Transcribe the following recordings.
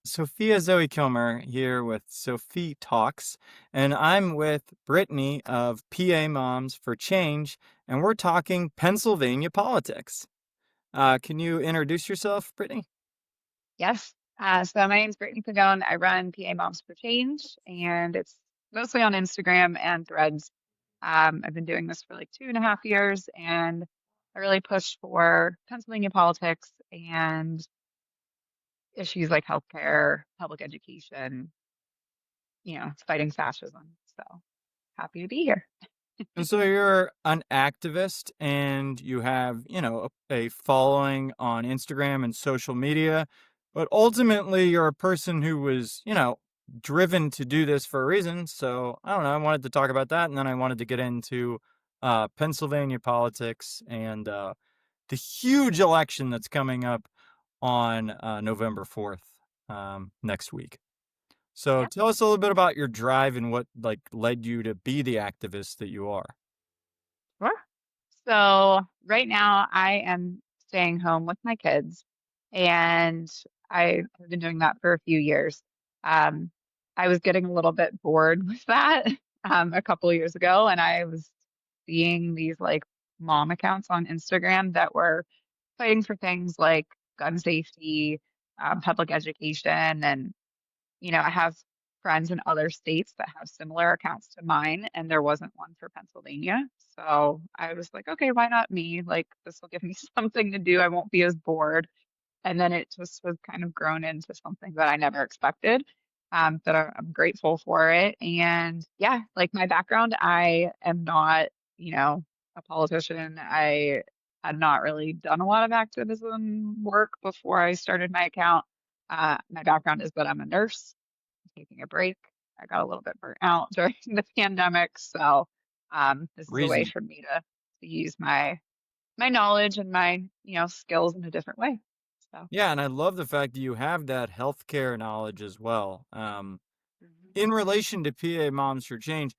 Sophia Zoe Kilmer here with Sophie Talks, and I'm with Brittany of PA Moms for Change, and we're talking Pennsylvania politics. Can you introduce yourself, Brittany? Yes. So my name's Brittany Pagone. I run PA Moms for Change, and it's mostly on Instagram and Threads. I've been doing this for like 2.5 years, and I really push for Pennsylvania politics and issues like healthcare, public education, fighting fascism. So happy to be here. And so you're an activist and you have, a following on Instagram and social media, but ultimately you're a person who was, driven to do this for a reason. So I don't know, I wanted to talk about that. And then I wanted to get into Pennsylvania politics and the huge election that's coming up on November 4th next week. So Yeah. tell us a little bit about your drive and what like led you to be the activist that you are. Sure. So right now I am staying home with my kids, and I have been doing that for a few years. Um, I was getting a little bit bored with that a couple of years ago, and I was seeing these like mom accounts on Instagram that were fighting for things like gun safety, public education, and I have friends in other states that have similar accounts to mine, and there wasn't one for Pennsylvania. So I was like, okay, why not me? Like, this will give me something to do. I won't be as bored. And then it just was kind of grown into something that I never expected. But I'm grateful for it. And yeah, like my background, I am not, a politician. I had not really done a lot of activism work before I started my account. My background is that I'm a nurse taking a break. I got a little bit burnt out during the pandemic, so this is a way Reason. for me to use my knowledge and my skills in a different way. So Yeah, and I love the fact that you have that healthcare knowledge as well. Mhm. In relation to PA Moms for Change,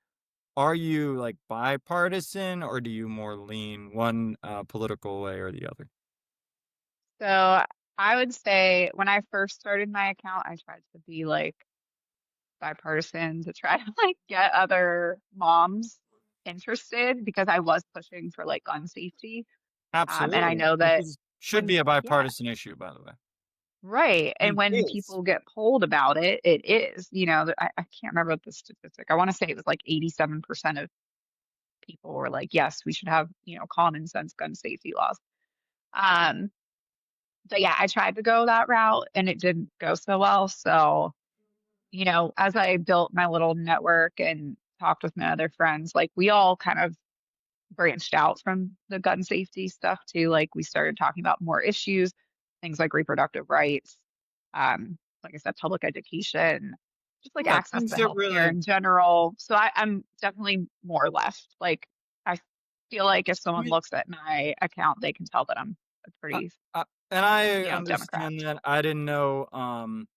are you like bipartisan or do you more lean one political way or the other? so I would say when I first started my account, I tried to be like bipartisan to try to like get other moms interested because I was pushing for like gun safety. And I Absolutely. know Which that is should when be a yeah. bipartisan issue, by the way. Right. And And when is. people get polled about it, it is, I can't remember the statistic. I want to say it was like 87% of people were like, yes, we should have, common sense gun safety laws. Um, but yeah, I tried to go that route and it didn't go so well. So, as I built my little network and talked with my other friends, like we all kind of branched out from the gun safety stuff too. Like we started talking about more issues, things like reproductive rights, like I said, public education, just like Yeah, access things to that healthcare really in general. So I'm definitely more left. Like I feel like if I someone mean, looks at my account, they can tell that I'm a uh, pretty, and I Democrat. understand that. I didn't know I'm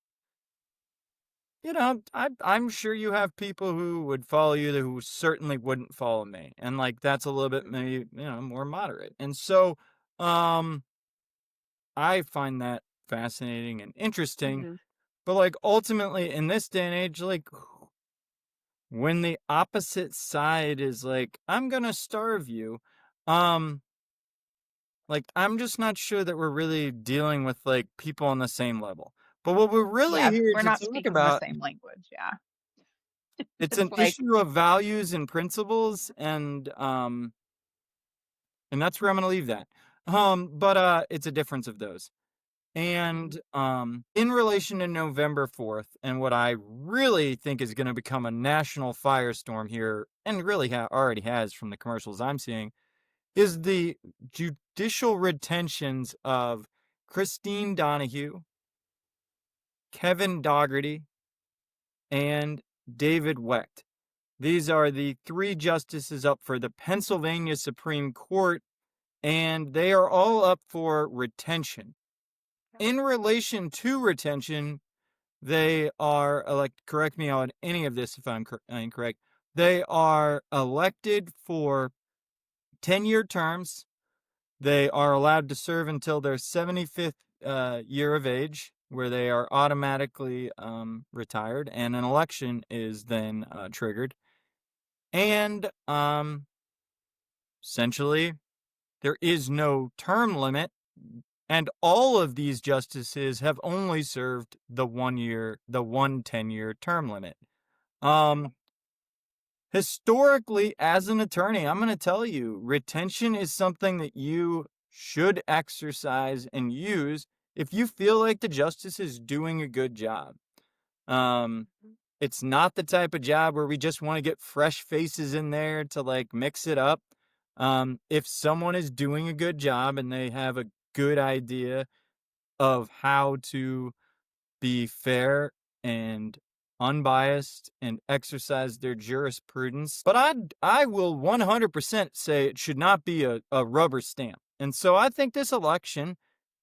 sure you have people who would follow you that who certainly wouldn't follow me. And like that's a little bit maybe, more moderate. And so um I find that fascinating and interesting. Mm-hmm. But like ultimately in this day and age, like when the opposite side is like, I'm gonna starve you, um, like I'm just not sure that we're really dealing with like people on the same level. But what we're really Yeah, here we're to not talk speaking the about, same language. Yeah. it's It's an like, issue of values and principles, and that's where I'm gonna leave that. But it's a difference of those. And in relation to November 4th, and what I really think is going to become a national firestorm here, and really already has from the commercials I'm seeing, is the judicial retentions of Christine Donahue, Kevin Dougherty, and David Wecht. These are the three justices up for the Pennsylvania Supreme Court, and they are all up for retention. In relation to retention, they are correct me on any of this if I'm incorrect. They are elected for 10-year terms. They are allowed to serve until their 75th year of age. where they are automatically retired, and an election is then triggered. And essentially, there is no term limit, and all of these justices have only served the 10-year term limit. Um, Historically, as an attorney, I'm going to tell you, retention is something that you should exercise and use if you feel like the justice is doing a good job. Um, it's not the type of job where we just want to get fresh faces in there to like mix it up. If someone is doing a good job and they have a good idea of how to be fair and unbiased and exercise their jurisprudence. But I will 100% say it should not be a rubber stamp. And so I think this election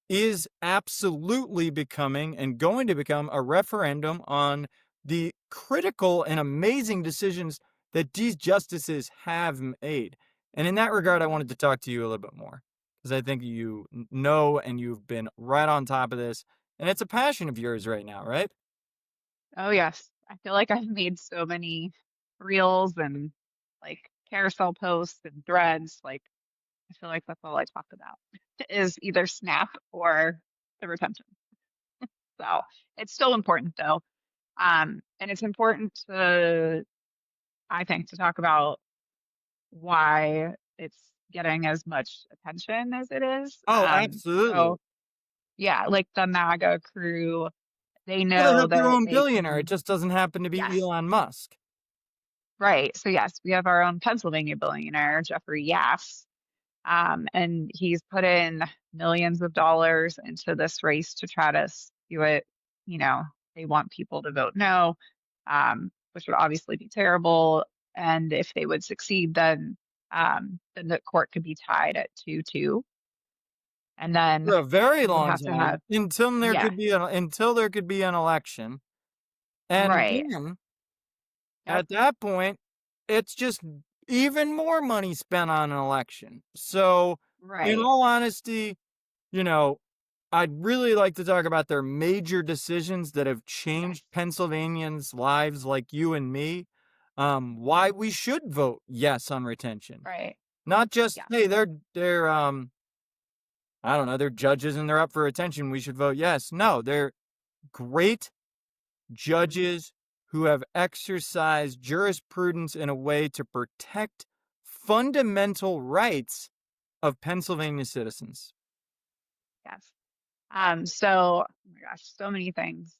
is absolutely becoming and going to become a referendum on the critical and amazing decisions that these justices have made. And in that regard, I wanted to talk to you a little bit more because I think you know and you've been right on top of this. And it's a passion of yours right now, right? Oh, yes. I feel like I've made so many reels and like carousel posts and threads. Like, I feel like that's all I talk about is either SNAP or the retention. So it's still important though. And it's important to, I think, to talk about why it's getting as much attention as it is. Oh, absolutely. So yeah, like the MAGA crew, they Well, they know have their that own they billionaire. It can, just doesn't happen to be yes, Elon Musk. right. So yes, we have our own Pennsylvania billionaire, Jeffrey Yass. And he's put in millions of dollars into this race to try to skew it. You know, they want people to vote no, which would obviously be terrible. And if they would succeed, then the court could be tied at 2-2. And then For a very we would long have to have, time yeah, until there could be an election. And right. then Yep. at that point, it's just even more money spent on an election. So, in Right. all honesty, you know, I'd really like to talk about their major decisions that have Yes. changed Pennsylvanians' lives like you and me. Why we should vote yes on retention. Right. Not just, Yes. hey, they're I don't know, they're judges and they're up for retention. We should vote yes. No, they're great Mhm. judges who have exercised jurisprudence in a way to protect fundamental rights of Pennsylvania citizens. Yes. So, oh my gosh, so many things.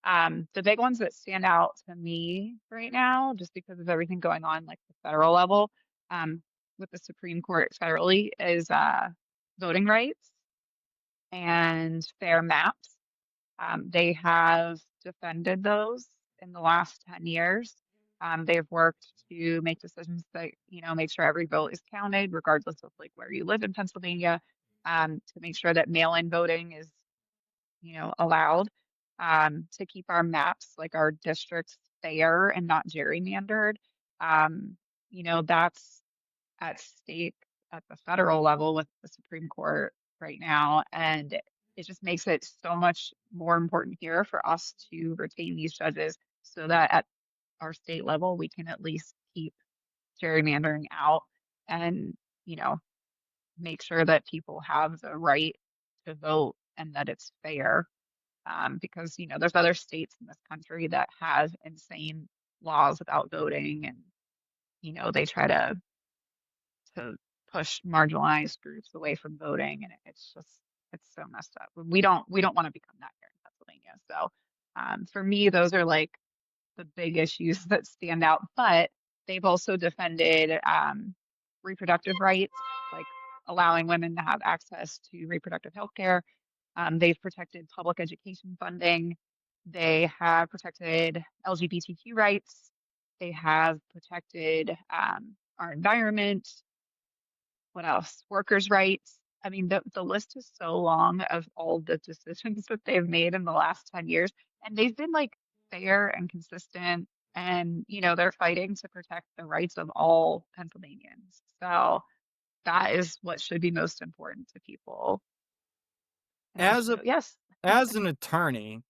The big ones that stand out to me right now, just because of everything going on, like the federal level, um, with the Supreme Court federally, is voting rights and fair maps. They have defended those in the last 10 years. They've worked to make decisions that, make sure every vote is counted, regardless of like where you live in Pennsylvania, to make sure that mail-in voting is allowed, to keep our maps, like our districts, fair and not gerrymandered. That's at stake at the federal level with the Supreme Court right now. And it just makes it so much more important here for us to retain these judges so that at our state level, we can at least keep gerrymandering out and, you know, make sure that people have the right to vote and that it's fair, because there's other states in this country that have insane laws about voting, and they try to push marginalized groups away from voting, and it's so messed up. We don't want to become that here in Pennsylvania. So for me, those are like the big issues that stand out. But they've also defended reproductive rights, like allowing women to have access to reproductive health care. They've protected public education funding. They have protected LGBTQ rights. They have protected our environment. What else? Workers' rights. I mean, the list is so long of all the decisions that they've made in the last 10 years. And they've been like fair and consistent. And, they're fighting to protect the rights of all Pennsylvanians. So that is what should be most important to people. And As so, a yes. as an attorney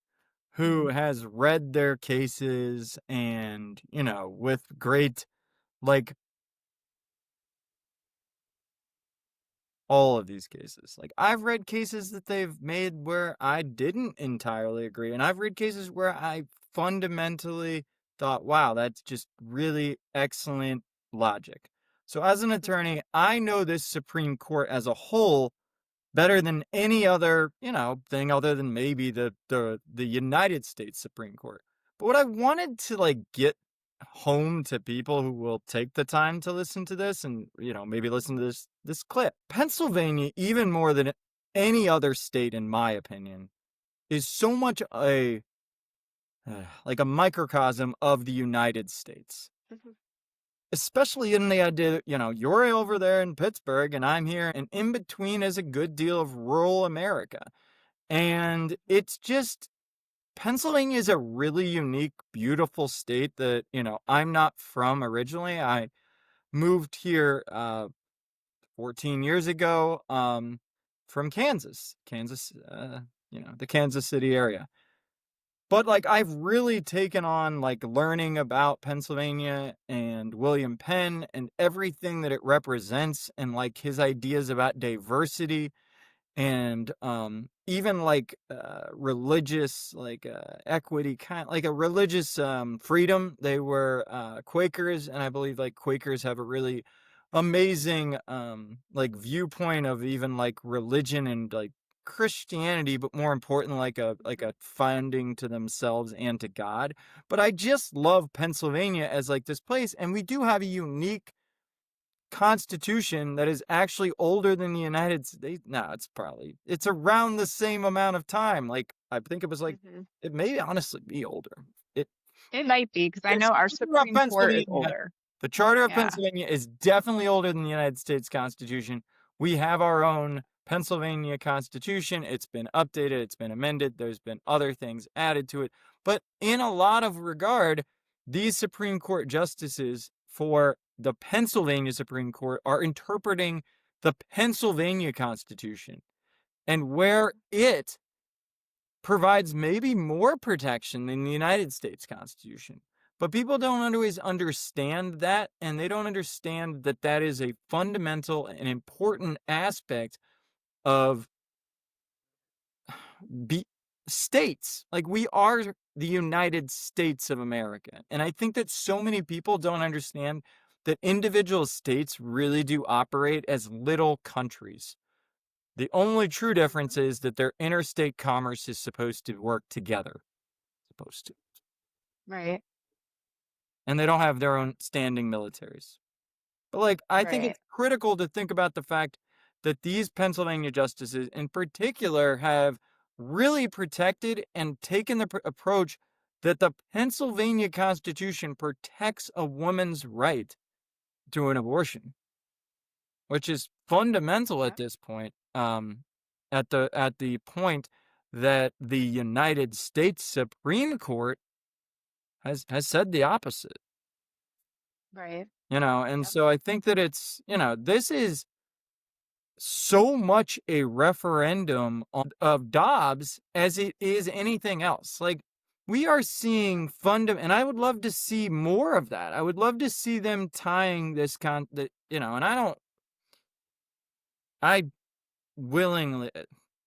who Mhm. has read their cases and, with great, like, all of these cases. Like, I've read cases that they've made where I didn't entirely agree, and I've read cases where I fundamentally thought, "Wow, that's just really excellent logic." So as an attorney, I know this Supreme Court as a whole better than any other, thing other than maybe the United States Supreme Court. But what I wanted to, like, get home to people who will take the time to listen to this and, maybe listen to this clip. Pennsylvania, even more than any other state in my opinion, is so much like a microcosm of the United States. Mhm. Especially in the idea that, you're over there in Pittsburgh and I'm here, and in between is a good deal of rural America. And it's just Pennsylvania is a really unique, beautiful state that, I'm not from originally. I moved here 14 years ago from Kansas, the Kansas City area. But, like, I've really taken on, like, learning about Pennsylvania and William Penn and everything that it represents and, like, his ideas about diversity and even like religious like equity, kind like a religious freedom. They were Quakers, and I believe like Quakers have a really amazing like viewpoint of even like religion and like Christianity, but more important like Mhm. a finding to themselves and to God. But I just love Pennsylvania as like this place, and we do have a unique Constitution that is actually older than the United States. No, it's around the same amount of time. Like, I think it was like Mhm. it may honestly be older. It It might be because I the know our Charter of Supreme Court is Pennsylvania older. the Charter of Yeah. Pennsylvania is definitely older than the United States Constitution. We have our own Pennsylvania Constitution. It's been updated, it's been amended, there's been other things added to it. But in a lot of regard, these Supreme Court justices for the Pennsylvania Supreme Court are interpreting the Pennsylvania Constitution and where it provides maybe more protection than the United States Constitution. But people don't always understand that, and they don't understand that that is a fundamental and important aspect of be states. Like, we are the United States of America. And I think that so many people don't understand that individual states really do operate as little countries. The only true difference is that their interstate commerce is supposed to work together. Supposed to. Right. And they don't have their own standing militaries. But, like, I think Right. it's critical to think about the fact that these Pennsylvania justices in particular have really protected and taken the approach that the Pennsylvania Constitution protects a woman's right to an abortion, which is fundamental Yeah. at this point. At the point that the United States Supreme Court has said the opposite. Right. And Yep. so I think that this is so much a referendum of Dobbs as it is anything else. Like, we are seeing and I would love to see more of that. I would love to see them tying this and I willingly,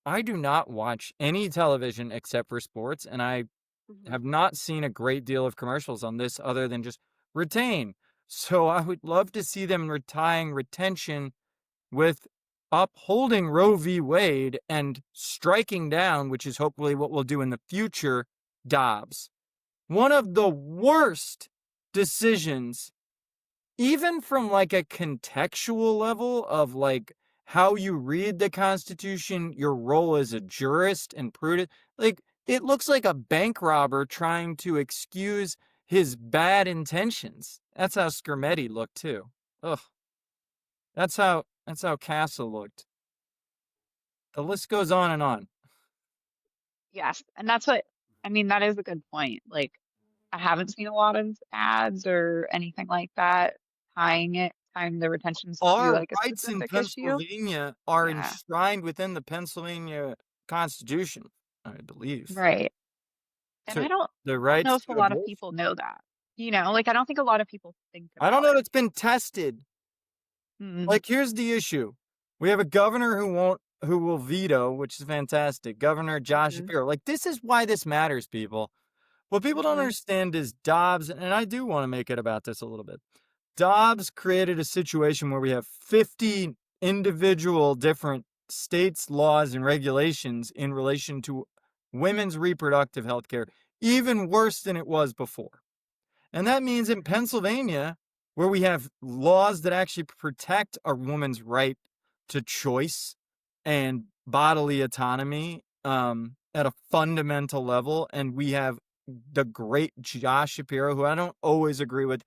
I do not watch any television except for sports, and I Mhm. have not seen a great deal of commercials on this other than just retain. So I would love to see them tying retention with upholding Roe v. Wade and striking down, which is hopefully what we'll do in the future, Dobbs. One of the worst decisions, even from like a contextual level of like how you read the Constitution, your role as a jurist and prudent. Like, it looks like a bank robber trying to excuse his bad intentions. That's how Skermetti looked too. Ugh. That's how Castle looked. The list goes on and on. Yes. And that's what I mean, that is a good point. Like, I haven't seen a lot of ads or anything like that tying the retentions to Our like a rights in specific issue. Pennsylvania are Yeah. enshrined within the Pennsylvania Constitution. I believe. Right. And To I the don't know rights if a to lot of abortion. people know that. Like I don't think a lot of people think I don't about know it. that's been tested. Mm, Like, here's the issue. We have a governor who will veto, which is fantastic. Governor Josh mm-hmm, Shapiro. Like, this is why this matters, people. What people don't mm-hmm, understand is Dobbs, and I do want to make it about this a little bit. Dobbs created a situation where we have 50 individual different states, laws, and regulations in relation to women's reproductive health care, even worse than it was before. And that means in Pennsylvania, where we have laws that actually protect a woman's right to choice and bodily autonomy at a fundamental level, and we have the great Josh Shapiro, who I don't always agree with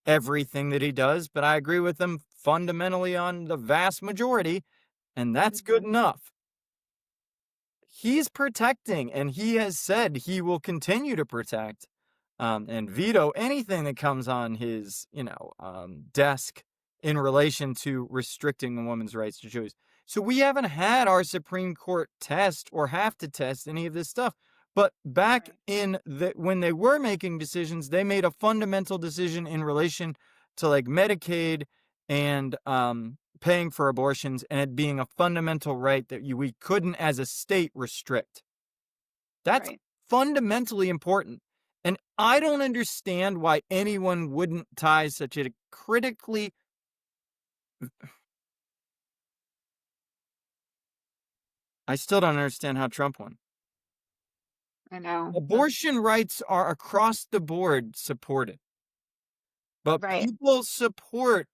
everything that he does, but I agree with him fundamentally on the vast majority, and that's mm-hmm. good enough. He's protecting, and he has said he will continue to protect and veto anything that comes on his, desk in relation to restricting a woman's rights to choose. So we haven't had our Supreme Court test or have to test any of this stuff. But back Right, in the when they were making decisions, they made a fundamental decision in relation to like Medicaid and paying for abortions and it being a fundamental right that we couldn't as a state restrict. That's right. fundamentally important. And I don't understand why anyone wouldn't tie such a critically I still don't understand how Trump won. I know. Abortion rights are across the board supported. But Right. people support,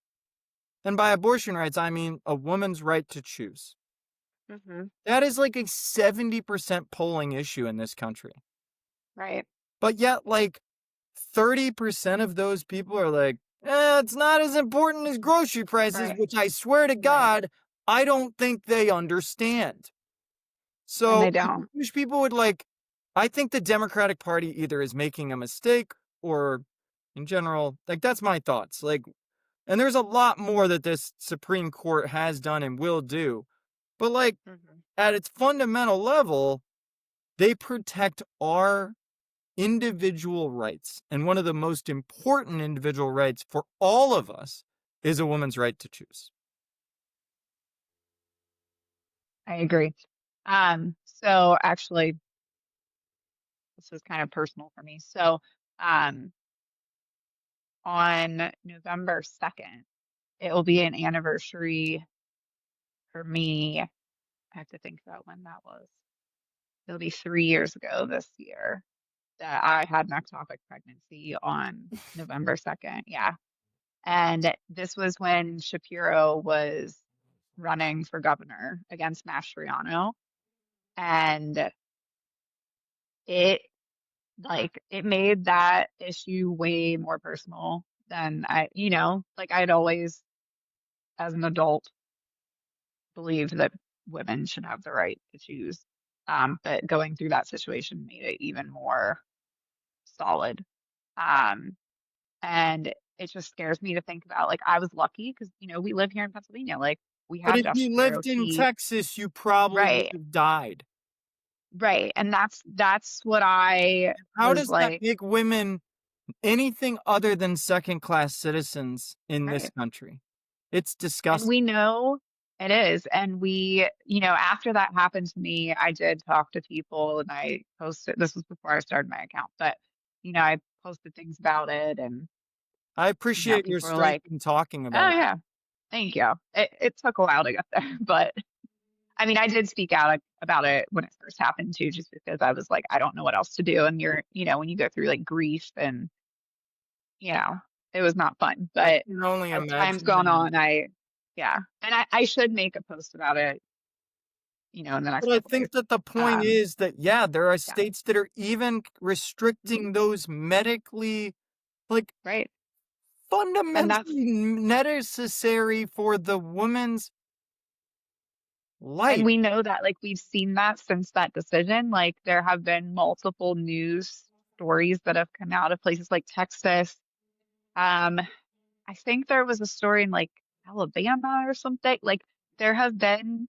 and by abortion rights, I mean a woman's right to choose. Mm-hmm, That is like a 70% polling issue in this country. right, But yet, like 30% of those people are like, it's not as important as grocery prices, right, which I swear to right. God, I don't think they understand. And So they I don't. wish people would like, I think the Democratic Party either is making a mistake or in general, like that's my thoughts. Like, and there's a lot more that this Supreme Court has done and will do. But like Mm-hmm. at its fundamental level, they protect our individual rights. And one of the most important individual rights for all of us is a woman's right to choose. I agree. So actually, this is kind of personal for me. So, um, on November 2nd, it will be an anniversary for me. I have to think about when that was. It'll be 3 years ago this year that I had an ectopic pregnancy on November 2nd. Yeah. And this was when Shapiro was running for governor against Mastriano. And it it made that issue way more personal than I'd always, as an adult, believed that women should have the right to choose. But going through that situation made it even more solid. Um, and it just scares me to think about, like, I was lucky because, we live here in Pennsylvania. Like, we But have if Justice you lived in Cherokee. Texas, you probably would Right, have died. right. And that's what I How was does that like, make women anything other than second class citizens in this right. country? It's And disgusting. we know it is. And after that happened to me, I did talk to people and I posted, this was before I started my account, but, I posted things about it. And, I appreciate your people were strength like, in talking oh, about it. yeah, thank you. It took a while to get there. But I mean, I did speak out about it when it first happened too, just because I was like, I don't know what else to do. And when you go through like grief and, you know, it was not fun. I But can only as time's imagine gone that. on, yeah. And I should make a post about it, in the next But I couple days. think that the point Um, is that, yeah, there are yeah, states that are even mhm, restricting those medically, like, right. And that's, fundamentally necessary for the woman's and life. we know that, like, we've seen that since that decision. Like, there have been multiple news stories that have come out of places like Texas. Um, I think there was a story in like Alabama or something. Like, there have been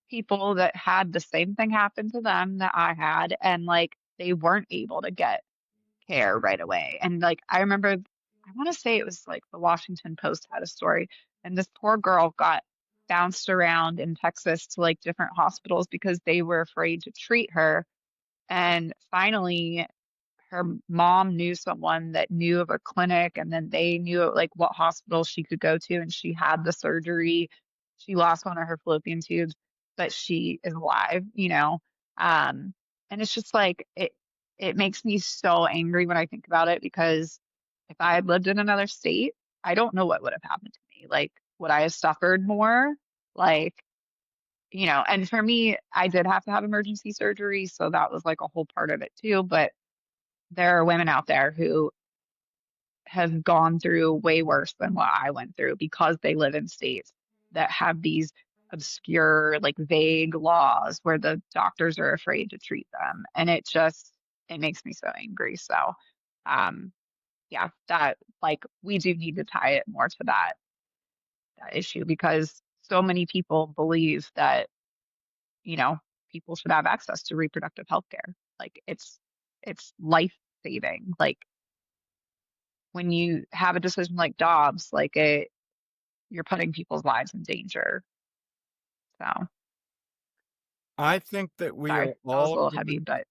people that had the same thing happen to them that I had, and like they weren't able to get care right away. And like I remember, I want to say it was like the Washington Post had a story, and this poor girl got bounced around in Texas to like different hospitals because they were afraid to treat her. And finally, her mom knew someone that knew of a clinic, and then they knew like what hospital she could go to, and she had the surgery. She lost one of her fallopian tubes, but she is alive, you know. And it's just like it makes me so angry when I think about it, because if I had lived in another state, I don't know what would have happened to me. Like, would I have suffered more? Like, and for me, I did have to have emergency surgery, so that was like a whole part of it too. But there are women out there who have gone through way worse than what I went through because they live in states that have these obscure, like vague laws where the doctors are afraid to treat them. And it makes me so angry. So, um, yeah, that like we do need to tie it more to that issue, because so many people believe that, you know, people should have access to reproductive health care. Like it's life saving. Like when you have a decision like Dobbs, like you're putting people's lives in danger. So I think that we are sorry, that was a all little heavy, going. but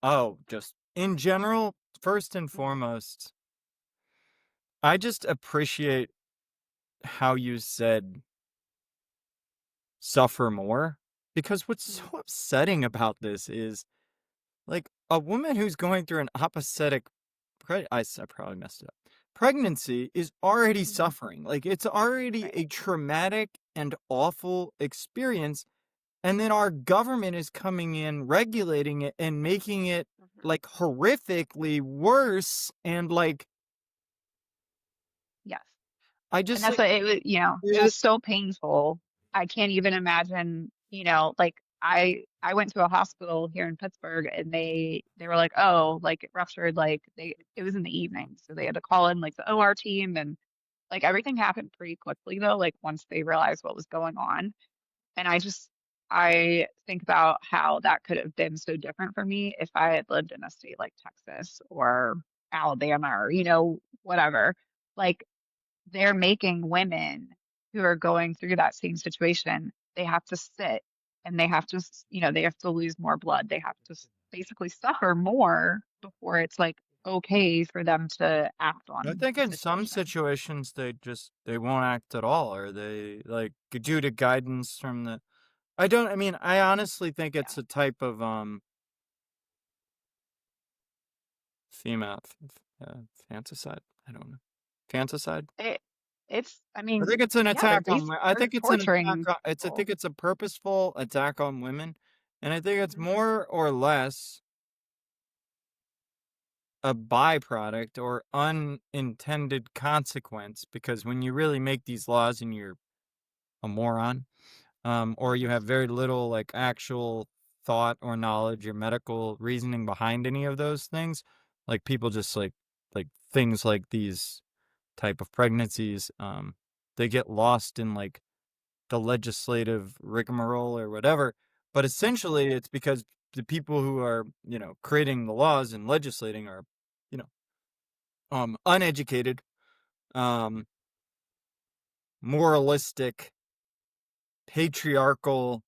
Oh, just in general, first and Mhm. foremost, I just appreciate how you said suffer more, because what's Mhm. so upsetting about this is like a woman who's going through an opposite I probably messed it up. Pregnancy is already Mhm. suffering. Like it's already Right. a traumatic and awful experience. And then our government is coming in, regulating it and making it Mhm. like horrifically worse. And like, Yes. I And just that's like what it was, it feel was so painful. I can't even imagine, like I went to a hospital here in Pittsburgh, and they were like, "Oh, like it ruptured, like it was in the evening." So they had to call in like the OR team, and like everything happened pretty quickly though, like once they realized what was going on. And I think about how that could have been so different for me if I had lived in a state like Texas or Alabama or, whatever. Like they're making women who are going through that same situation, they have to sit, and they have to, they have to lose more blood. They have to basically suffer more before it's like okay for them to act I on think the in some situation. situations they won't act at all, or they like due to guidance from the I mean, I honestly think Yeah. it's a type of female fanticide. I don't know. Fanticide? It, I I think mean, it's an yeah, they're attack on I they're think it's an attack torturing on I people. think it's a purposeful attack on women, and I think it's Mhm. more or less a byproduct or unintended consequence, because when you really make these laws and you're a moron, or you Mhm. have very little like actual thought or knowledge or medical reasoning behind any of those things, like people just like things like these type of pregnancies, they get lost in like the legislative rigmarole or whatever. But essentially, Right. it's because the people who are, creating the laws and legislating are, you know, uneducated, um, moralistic, patriarchal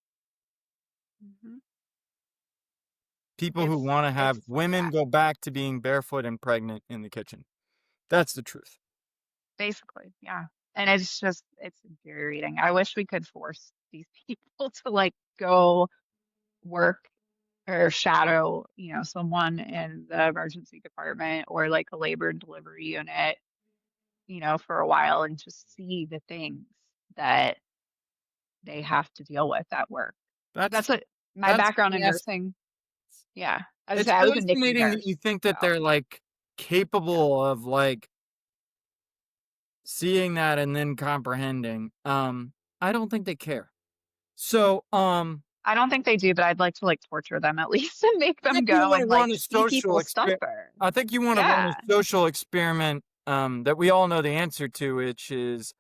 Mhm. people who want to have It's women yeah, go back to being barefoot and pregnant in the kitchen. That's the truth. basically, yeah. And it's infuriating. I wish we could force these people to like go work or shadow, someone in the emergency department or like a labor and delivery unit, for a while, and just see the things that they have to deal with at work. Because That's that's what my that's background in yes. nursing. Yeah. It's I was a NICU fascinating that you nurse. think that So they're like yeah. capable of like seeing that and then comprehending. I don't think they care. So, I don't think they do, but I'd like to like torture them at least and make I them think you go want and to like run a see social people experiment. suffer. I think you want to run Yeah. a social experiment that we all know the answer to, which is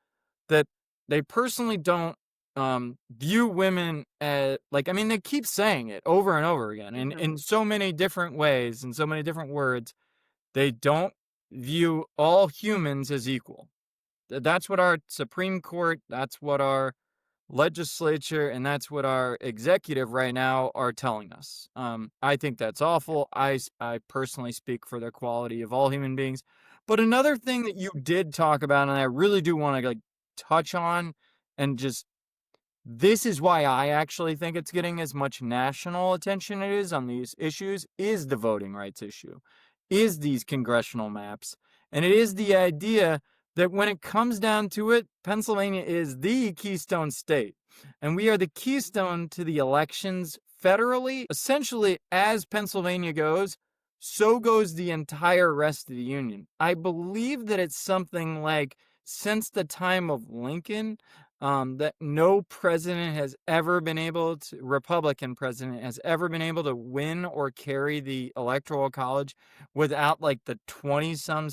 that they personally don't. view women as like, I mean, they keep saying it over and over again Hmm. in so many different ways, in so many different words. They don't view all humans as equal. That's what our Supreme Court, that's what our legislature, and that's what our executive right now are telling us. I think that's awful. I personally speak for the equality of all human beings. But another thing that you did talk about, and I really do want to like touch on, and just this is why I actually think it's getting as much national attention it is on these issues, is the voting rights issue, is these congressional maps. And it is the idea that when it comes down to it, Pennsylvania is the keystone state. And we are the keystone to the elections federally. Essentially, as Pennsylvania goes, so goes the entire rest of the union. I believe that it's something like since the time of Lincoln, that no president has ever been able to, Republican president has ever been able to win or carry the electoral college without like the 20 some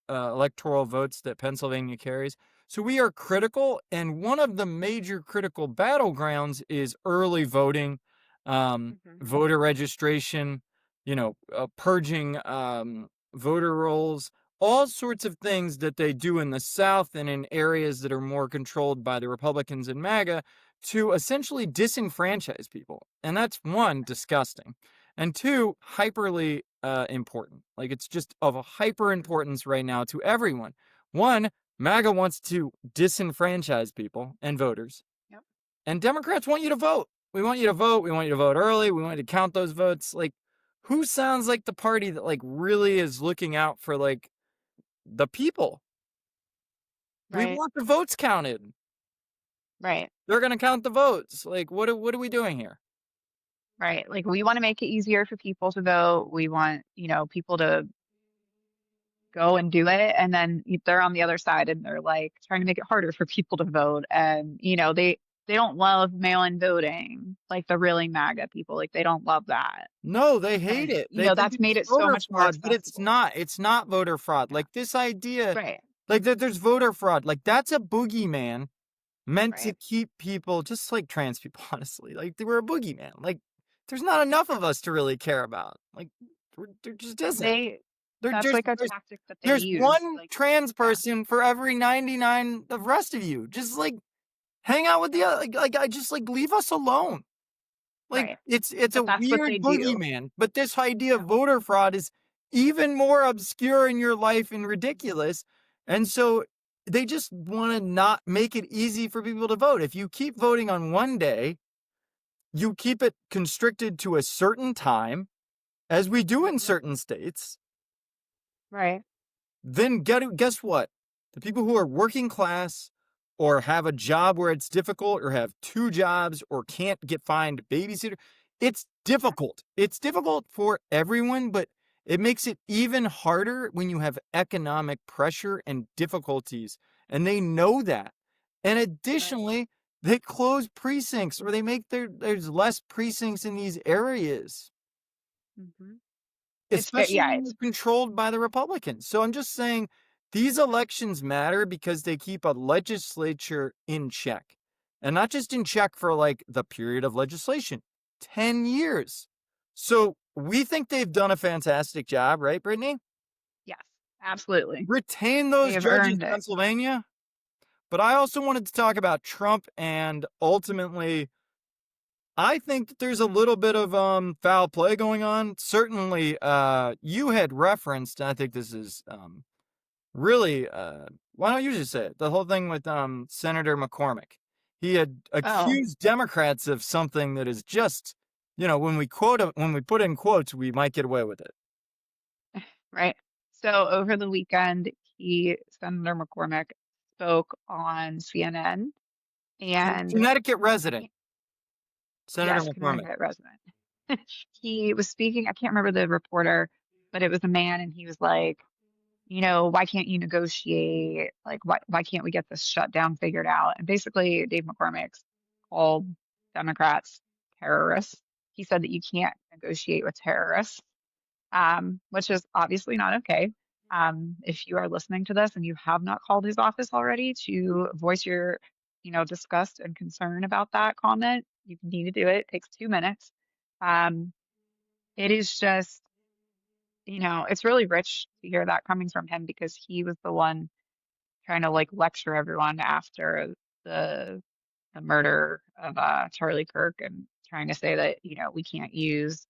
electoral votes that Pennsylvania carries. So we are critical, and one of the major critical battlegrounds is early voting, Hmm. voter registration, purging voter rolls, all sorts of things that they do in the South and in areas that are more controlled by the Republicans and MAGA to essentially disenfranchise people. And that's one, disgusting. And two, hyperly important. Like it's just of a hyper importance right now to everyone. One, MAGA wants to disenfranchise people and voters. Yep. And Democrats want you to vote. We want you to vote. We want you to vote early. We want you to count those votes. Like, who sounds like the party that like really is looking out for like the people? We Right. want the votes counted. Right. They're going to count the votes. Like, what are we doing here? Right. Like we want to make it easier for people to vote. We want, people to go and do it. And then they're on the other side and they're like trying to make it harder for people to vote. And, they don't love mail-in voting, like the really MAGA people. Like they don't love that. No, they hate And, it. They think that's made it's it so voter much more fraud, but it's accessible. not. It's not voter fraud. Yeah. Like this idea, Right. like that there's voter fraud. Like that's a boogeyman meant to Right. keep people just like trans people, honestly. Like they were a boogeyman. Like there's not enough of us to really care about. Like there just isn't. They, There, that's there's like a there's tactic that they there's use. one Like, trans yeah. person for every 99 the rest of you. Just like hang out with the Yep. other, like I just like leave us alone. Like Right. it's a But that's what weird they do. boogeyman, but this idea of Yep. voter fraud is even more obscure in your life and ridiculous. And so they just want to not make it easy for people to vote. If you keep voting on one day, you keep it constricted to a certain time, as we do in Hmm. certain states, Right. then guess what? The people who are working class or have a job where it's difficult or have two jobs or can't find a babysitter, it's Yeah. difficult. It's difficult for everyone, but it makes it even harder when you have economic pressure and difficulties. And they know that. And Right. additionally, they close precincts or they make there's less precincts in these areas, Hmm. It's very, especially yeah, when they're controlled by the Republicans. So I'm just saying these elections matter because they keep a legislature in check. And not just in check for like the period of legislation, 10 years. So we think they've done a fantastic job, right, Brittany? yes, absolutely. Retain They those have judges, earned it. Pennsylvania. But I also wanted to talk about Trump, and ultimately I think that there's a little bit of foul play going on. Certainly, you had referenced, and I think this is really why don't you just say it? The whole thing with Senator McCormick. He had Oh, accused Democrats of something that is just, when we when we put in quotes, we might get away with it. right. So over the weekend, Senator McCormick spoke on CNN, and Connecticut resident, Senator yes, McCormick. Connecticut resident. He was speaking, I can't remember the reporter, but it was a man, and he was like, why can't you negotiate? Like, why can't we get this shutdown figured out? And basically, Dave McCormick's called Democrats terrorists. He said that you can't negotiate with terrorists, which is obviously not okay. If you are listening to this and you have not called his office already to voice your disgust and concern about that comment, you need to do it. It takes 2 minutes. Um, it is just, it's really rich to hear that coming from him because he was the one trying to like lecture everyone after the the murder of Charlie Kirk and trying to say that, we can't use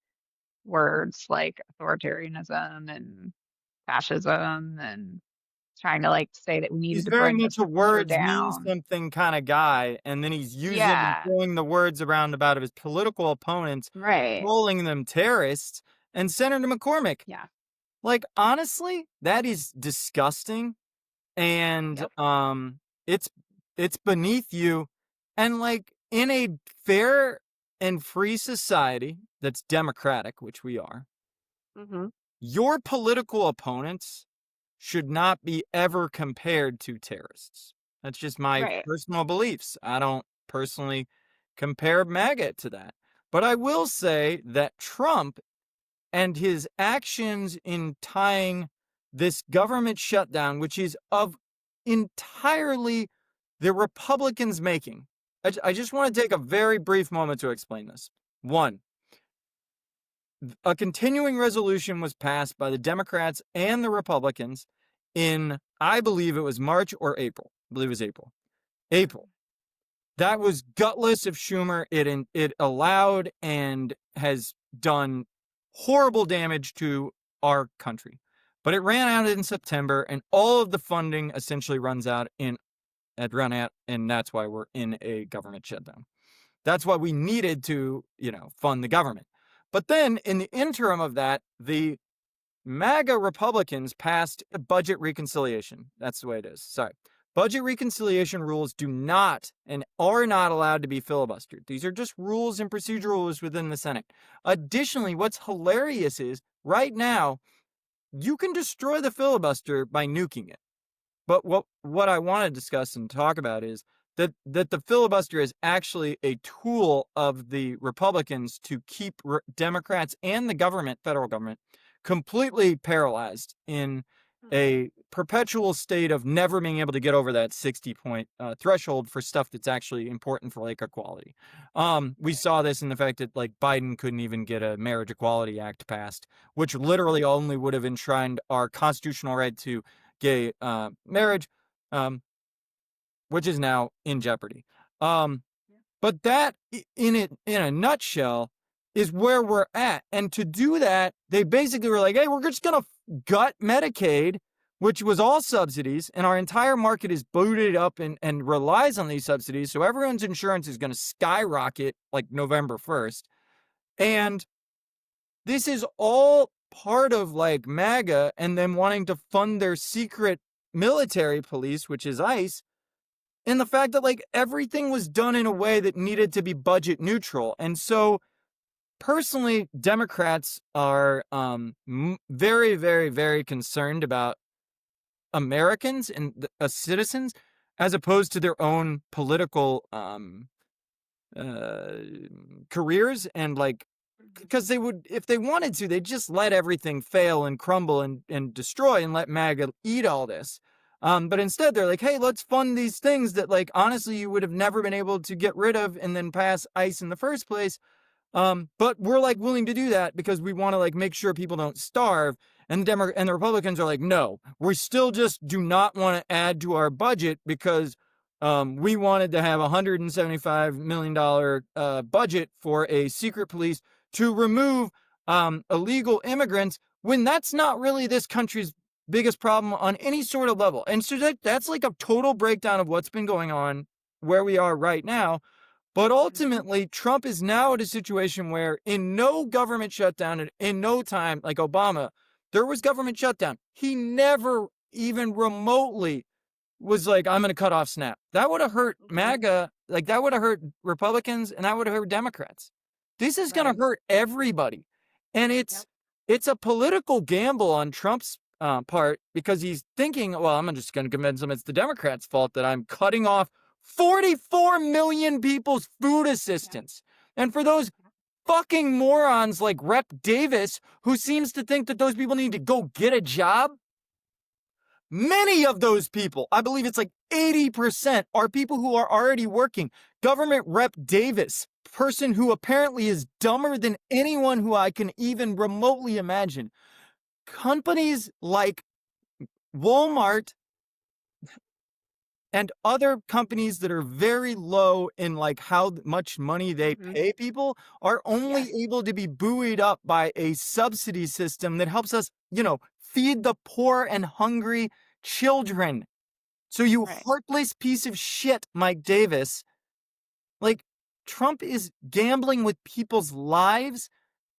words like authoritarianism and fascism and trying to like say that we needed He's to very bring much this a culture words mean down. something kinda guy, and then he's using and Yeah, throwing the words around about of his political opponents, right. calling them terrorists, and Senator McCormick. Yeah. Like, honestly, that is disgusting, and, Yep. it's beneath you, and, like, in a fair and free society that's democratic, which we are, Hmm. your political opponents should not be ever compared to terrorists. That's just my Right. personal beliefs. I don't personally compare MAGA to that. But I will say that Trump and his actions in tying this government shutdown, which is of entirely the Republicans' making. I just want to take a very brief moment to explain this. One, a continuing resolution was passed by the Democrats and the Republicans in, I believe it was March or April. I believe it was April. April. That was gutless of Schumer. It allowed and has done horrible damage to our country. But it ran out in September, and all of the funding essentially runs out in had run out, and that's why we're in a government shutdown. That's why we needed to, fund the government. But then in the interim of that, the MAGA Republicans passed a budget reconciliation. That's the way it is. Sorry. Budget reconciliation rules do not and are not allowed to be filibustered. These are just rules and procedural rules within the Senate. Additionally, what's hilarious is right now, you can destroy the filibuster by nuking it. But what I want to discuss and talk about is that the filibuster is actually a tool of the Republicans to keep Democrats and the government, federal government, completely paralyzed in Hmm. a perpetual state of never being able to get over that 60-point threshold for stuff that's actually important for like equality. We Right. saw this in the fact that like Biden couldn't even get a Marriage Equality Act passed, which literally only would have enshrined our constitutional right to gay marriage, um, which is now in jeopardy. Um, Yeah. but that, in a nutshell, is where we're at. And to do that, they basically were like, "Hey, we're just gonna gut Medicaid, which was all subsidies, and our entire market is booted up and relies on these subsidies. So everyone's insurance is gonna skyrocket like November 1st. And this is all part of like MAGA and them wanting to fund their secret military police, which is ICE, and the fact that like everything was done in a way that needed to be budget neutral. And so personally, Democrats are very, very, very concerned about Americans and citizens as opposed to their own political uh, careers and like Mhm. because they would if they wanted to they'd just let everything fail and crumble and destroy and let MAGA eat all this. But instead they're like, hey, let's fund these things that like honestly you would have never been able to get rid of and then pass ICE in the first place. But we're like willing to do that because we want to like make sure people don't starve. And and the Republicans are like, no, we still just do not want to add to our budget because we wanted to have $175 million budget for a secret police to remove illegal immigrants when that's not really this country's biggest problem on any sort of level. And so that's like a total breakdown of what's been going on where we are right now. But Mhm. ultimately, Trump is now at a situation where, in no government shutdown, and in no time, like Obama, there was government shutdown. He never even remotely was like, I'm going to cut off SNAP. That would have hurt Mhm. MAGA. Like, that would have hurt Republicans and that would have hurt Democrats. This is going to Right. hurt everybody. And Yep. it's a political gamble on Trump's part because he's thinking, well, I'm just going to convince them it's the Democrats' fault that I'm cutting off 44 million people's food Yeah. assistance. And for those fucking morons like Rep. Davis, who seems to think that those people need to go get a job, Many of those people, I believe it's like 80%, are people who are already working. Government Rep Davis, person who apparently is dumber than anyone who I can even remotely imagine. Companies like Walmart and other companies that are very low in like how much money they Hmm. pay people are only Yes. able to be buoyed up by a subsidy system that helps us, feed the poor and hungry children. So you Right. heartless piece of shit, Mike Davis, like Trump is gambling with people's lives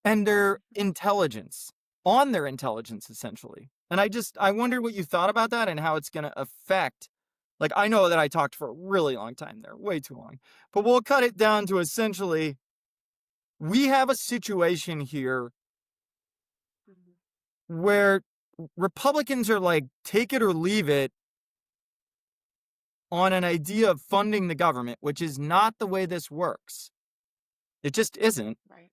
and their intelligence, on their intelligence essentially. And I wonder what you thought about that and how it's going to affect. Like I know that I talked for a really long time there, way too long. But we'll cut it down to essentially we have a situation here Mhm. where Republicans are like take it or leave it on an idea of funding the government, which is not the way this works. It just isn't. Right.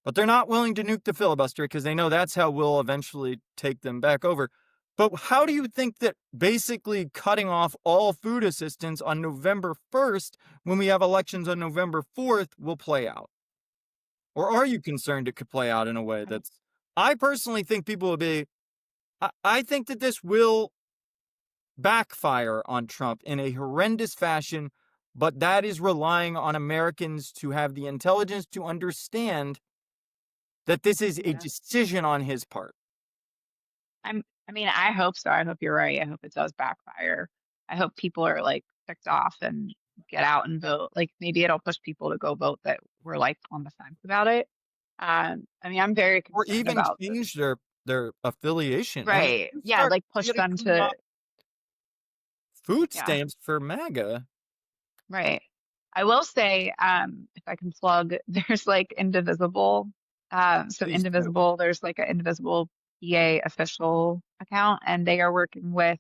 But they're not willing to nuke the filibuster because they know that's how we'll eventually take them back over. But how do Mhm. you think that basically cutting off all food assistance on November 1st when we have elections on November 4th will play out? Or are you concerned it could play out in a way I'm, that's I personally think people will be I think that this will backfire on Trump in a horrendous fashion, but that is relying on Americans to have the intelligence to understand that this is a yeah. decision on his part. I mean, I hope so. I hope you're right. I hope it does backfire. I hope people are like ticked off and get out and vote. Like maybe it'll push people to go vote that were like on the fence about it. I mean, I'm very Or concerned even about this. change their affiliation. I mean, Right. you Yeah, start like push getting them coming to up food yeah. stamps for MAGA. Right. I will say, if I can plug, there's like Indivisible. So Please do. Indivisible, there's like an Indivisible PA official account, and they are working with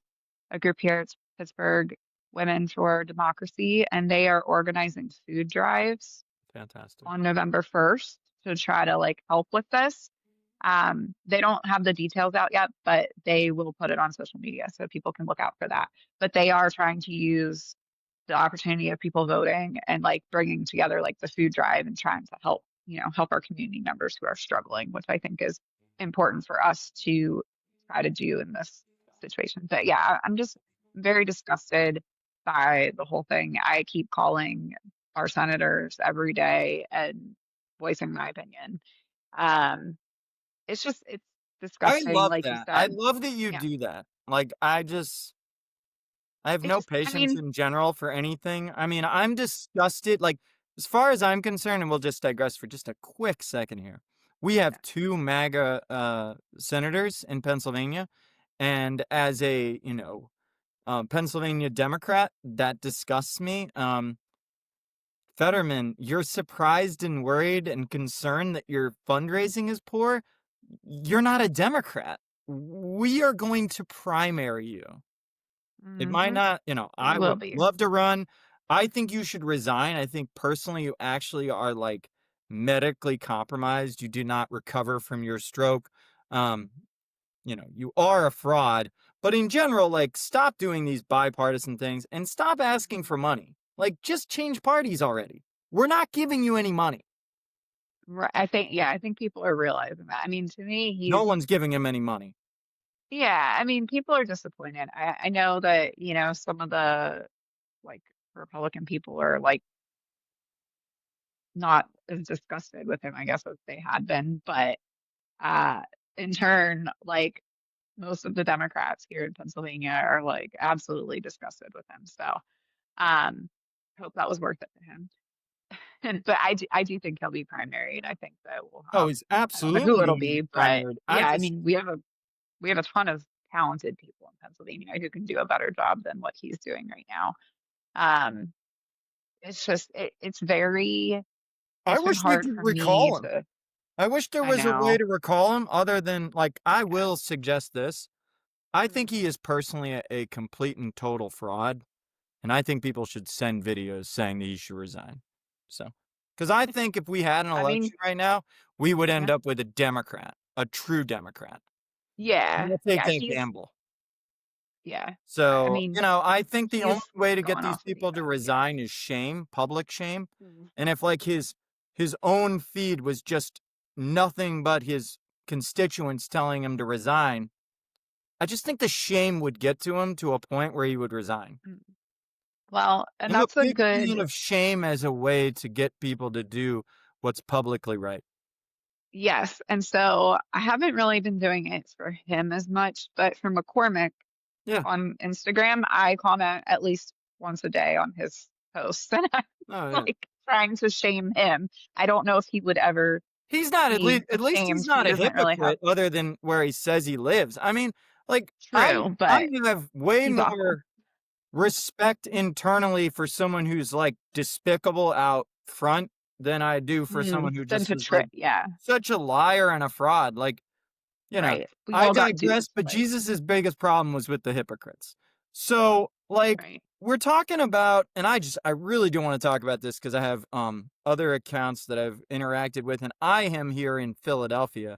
a group here at Pittsburgh, Women for Democracy, and they are organizing food drives Fantastic. on November 1st to try to like help with this. They don't have the details out yet, but they will put it on social media so people can look out for that. But they are trying to use the opportunity of people voting and like bringing together like the food drive and trying to help, help our community members who are struggling, which I think is important for us to try to do in this situation. But yeah, I'm just very disgusted by the whole thing. I keep calling our senators every day and voicing my opinion. Um, it's I disgusting, love like you that. I said. love that you Yeah. do that. Like, I have It no just, I patience mean, in general for anything. I mean, I'm disgusted. Like, as far as I'm concerned, and we'll just digress for just a quick second here. We have yeah. two MAGA senators in Pennsylvania. And as a, Pennsylvania Democrat, that disgusts me. Fetterman, you're surprised and worried and concerned that your fundraising is poor. You're not a Democrat. We are going to primary you. It might Hmm. not, We I will would be. love to run. I think you should resign. I think personally you actually are like medically compromised. You do not recover from your stroke. Um, you are a fraud. But in general, like, stop doing these bipartisan things and stop asking for money. Like, just change parties already. We're not giving you any money. Right. I think people are realizing that. I mean, to me, No one's giving him any money. yeah, I mean, people are disappointed. I know that, some of the like Republican people are like not as disgusted with him, I guess, as they had been. But uh, in turn, like most of the Democrats here in Pennsylvania are like absolutely disgusted with him. So, hope that was worth it to him. And but I do think he'll be primaried. I think that we'll Oh, have he's I don't know who absolutely it'll going to be, be but primared. yeah, I mean we have a ton of talented people in Pennsylvania who can do a better job than what he's doing right now. Um, it's just I it's been wish we hard could for me recall him. to I wish there I was a way know. to recall him other than like I Yeah. will suggest this. I think Mhm. he is personally a complete and total fraud, and I think people should send videos saying that he should resign. So, because I think if we had an I mean, election right now, we would end yeah. up with a Democrat, a true Democrat. Yeah. We'll take Yeah, that gamble. Yeah. I So, mean, I think the only he's way to get going these off the deep people to end. Yeah. resign is shame, public shame. Mhm. And if like his own feed was just nothing but his constituents telling him to resign, I just think the shame would get to him to a point where he would resign. Mm. Well, and I'm a that's a big fan good of shame as a way to get people to do what's publicly right. yes. And so I haven't really been doing it for him as much, but for McCormick Yeah. on Instagram, I comment at least once a day on his posts, and I'm Oh yeah. like trying to shame him. I don't know if he would ever He's not be at least he's ashamed. not He a doesn't really have hypocrite other than where he says he lives. I mean, like true, I but have way he's awful. more respect internally for someone who's like despicable out front than I do for someone who Then just to is like trick, yeah, such a liar and a fraud. Like, you know, right. We've I all got digress, duped, but like Jesus's biggest problem was with the hypocrites. So, like, right. we're talking about, and I really do want to talk about this because I have other accounts that I've interacted with, and I am here in Philadelphia.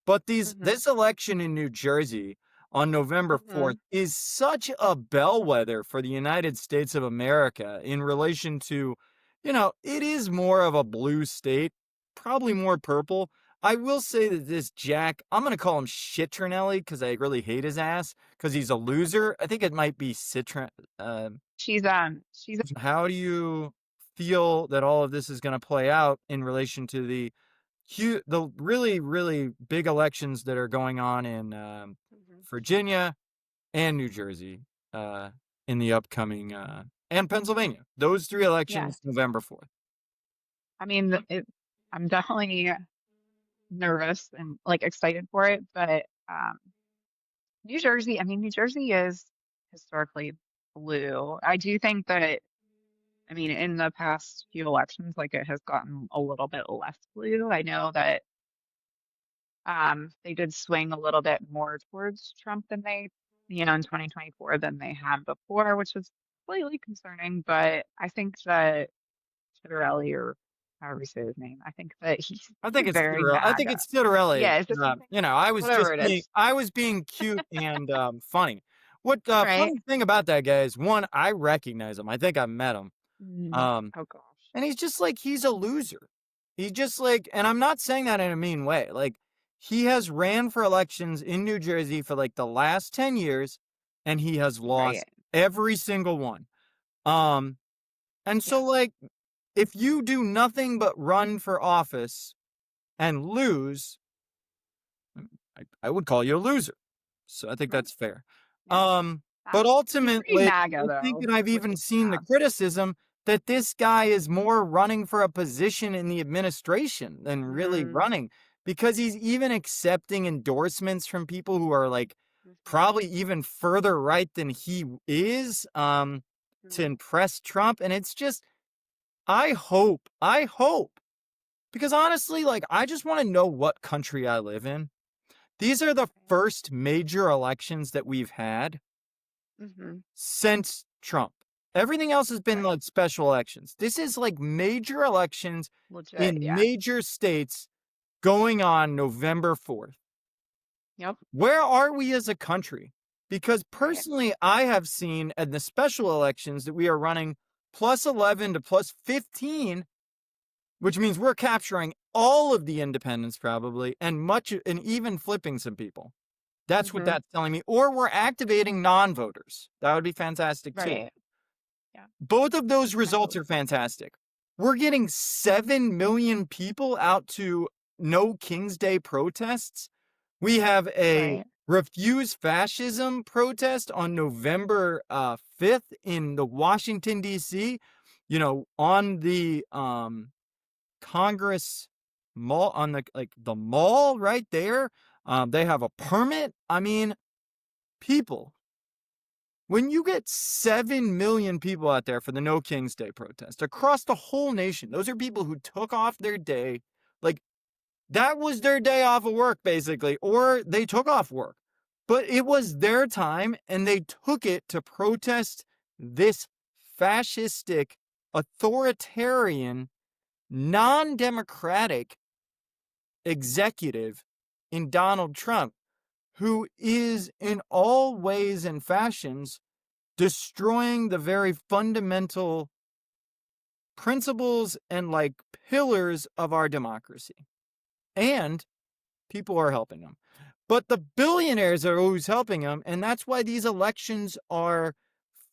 But Hmm. this election in New Jersey on November Hmm. 4th is such a bellwether for the United States of America in relation to, it is more of a blue state, probably more purple. I will say that this Jack, I'm gonna call him Shitronelli because I really hate his ass because he's a loser. I think it might be Citron. She's How do you feel that all of this is gonna play out in relation to the really really big elections that are going on in Mhm. Virginia and New Jersey uh, in the upcoming and Pennsylvania? Those three yeah. elections, November 4th. I mean, I'm definitely nervous and like excited for it, but New Jersey, I mean, New Jersey is historically blue. I do think that, I mean, in the past few elections, like it has gotten a little bit less blue. I know that they did swing a little bit more towards Trump than in 2024 than they had before, which was slightly concerning. But I think that Chiarelli, or however you say his name, I think that he's I think it's very Citarelli. I think MAGA. it's Citarelli. Yeah, is this something? Whatever it is, I was being cute and funny. What right? funny thing about that guy is one, I recognize him. I think I met him. Mm. Um, Oh gosh. and he's just like he's a loser. He's just like, and I'm not saying that in a mean way. Like he has ran for elections in New Jersey for like the last 10 years, and he has Right. lost every single one. Um, and Yeah. so like if you do nothing but run for office and lose, I would call you a loser. So I think Right. that's fair. Yeah. But He's pretty ultimately, MAGA I think though, that I've which even is seen the sad. criticism that this guy is more running for a position in the administration than really Mm-hmm. running because he's even accepting endorsements from people who are like Mm-hmm. probably even further right than he is to Hmm. impress Trump. And it's just, I hope, because honestly, like, I just want to know what country I live in. These are the first major elections that we've had Mm-hmm. since Trump. Everything else has been Right. like special elections. This is like major elections Legit. in Yeah. major states going on November 4th. Yep. Where are we as a country? Because Right. personally, I have seen in the special elections that we are running plus 11 to plus 15, which means we're capturing all of the independents probably and even flipping some people. That's what Mm-hmm. that's telling me. Or we're activating non-voters. That would be fantastic too. Right. Yeah. Both of those I hope results are so. fantastic. We're getting 7 million people out to No King's Day protests. We have a Right. Refuse Fascism protest on November 5th in the Washington, D.C., on the Congress mall, on the mall right there. They have a permit. I mean, people, when you get 7 million people out there for the No King's Day protest across the whole nation, those are people who took off their day. Like, that was their day off of work, basically, or they took off work. But it was their time, and they took it to protest this fascistic, authoritarian, non democratic executive in Donald Trump. who is in all ways and fashions destroying the very fundamental principles and like pillars of our democracy. And people are helping them. But the billionaires are who's helping them. And that's why these elections are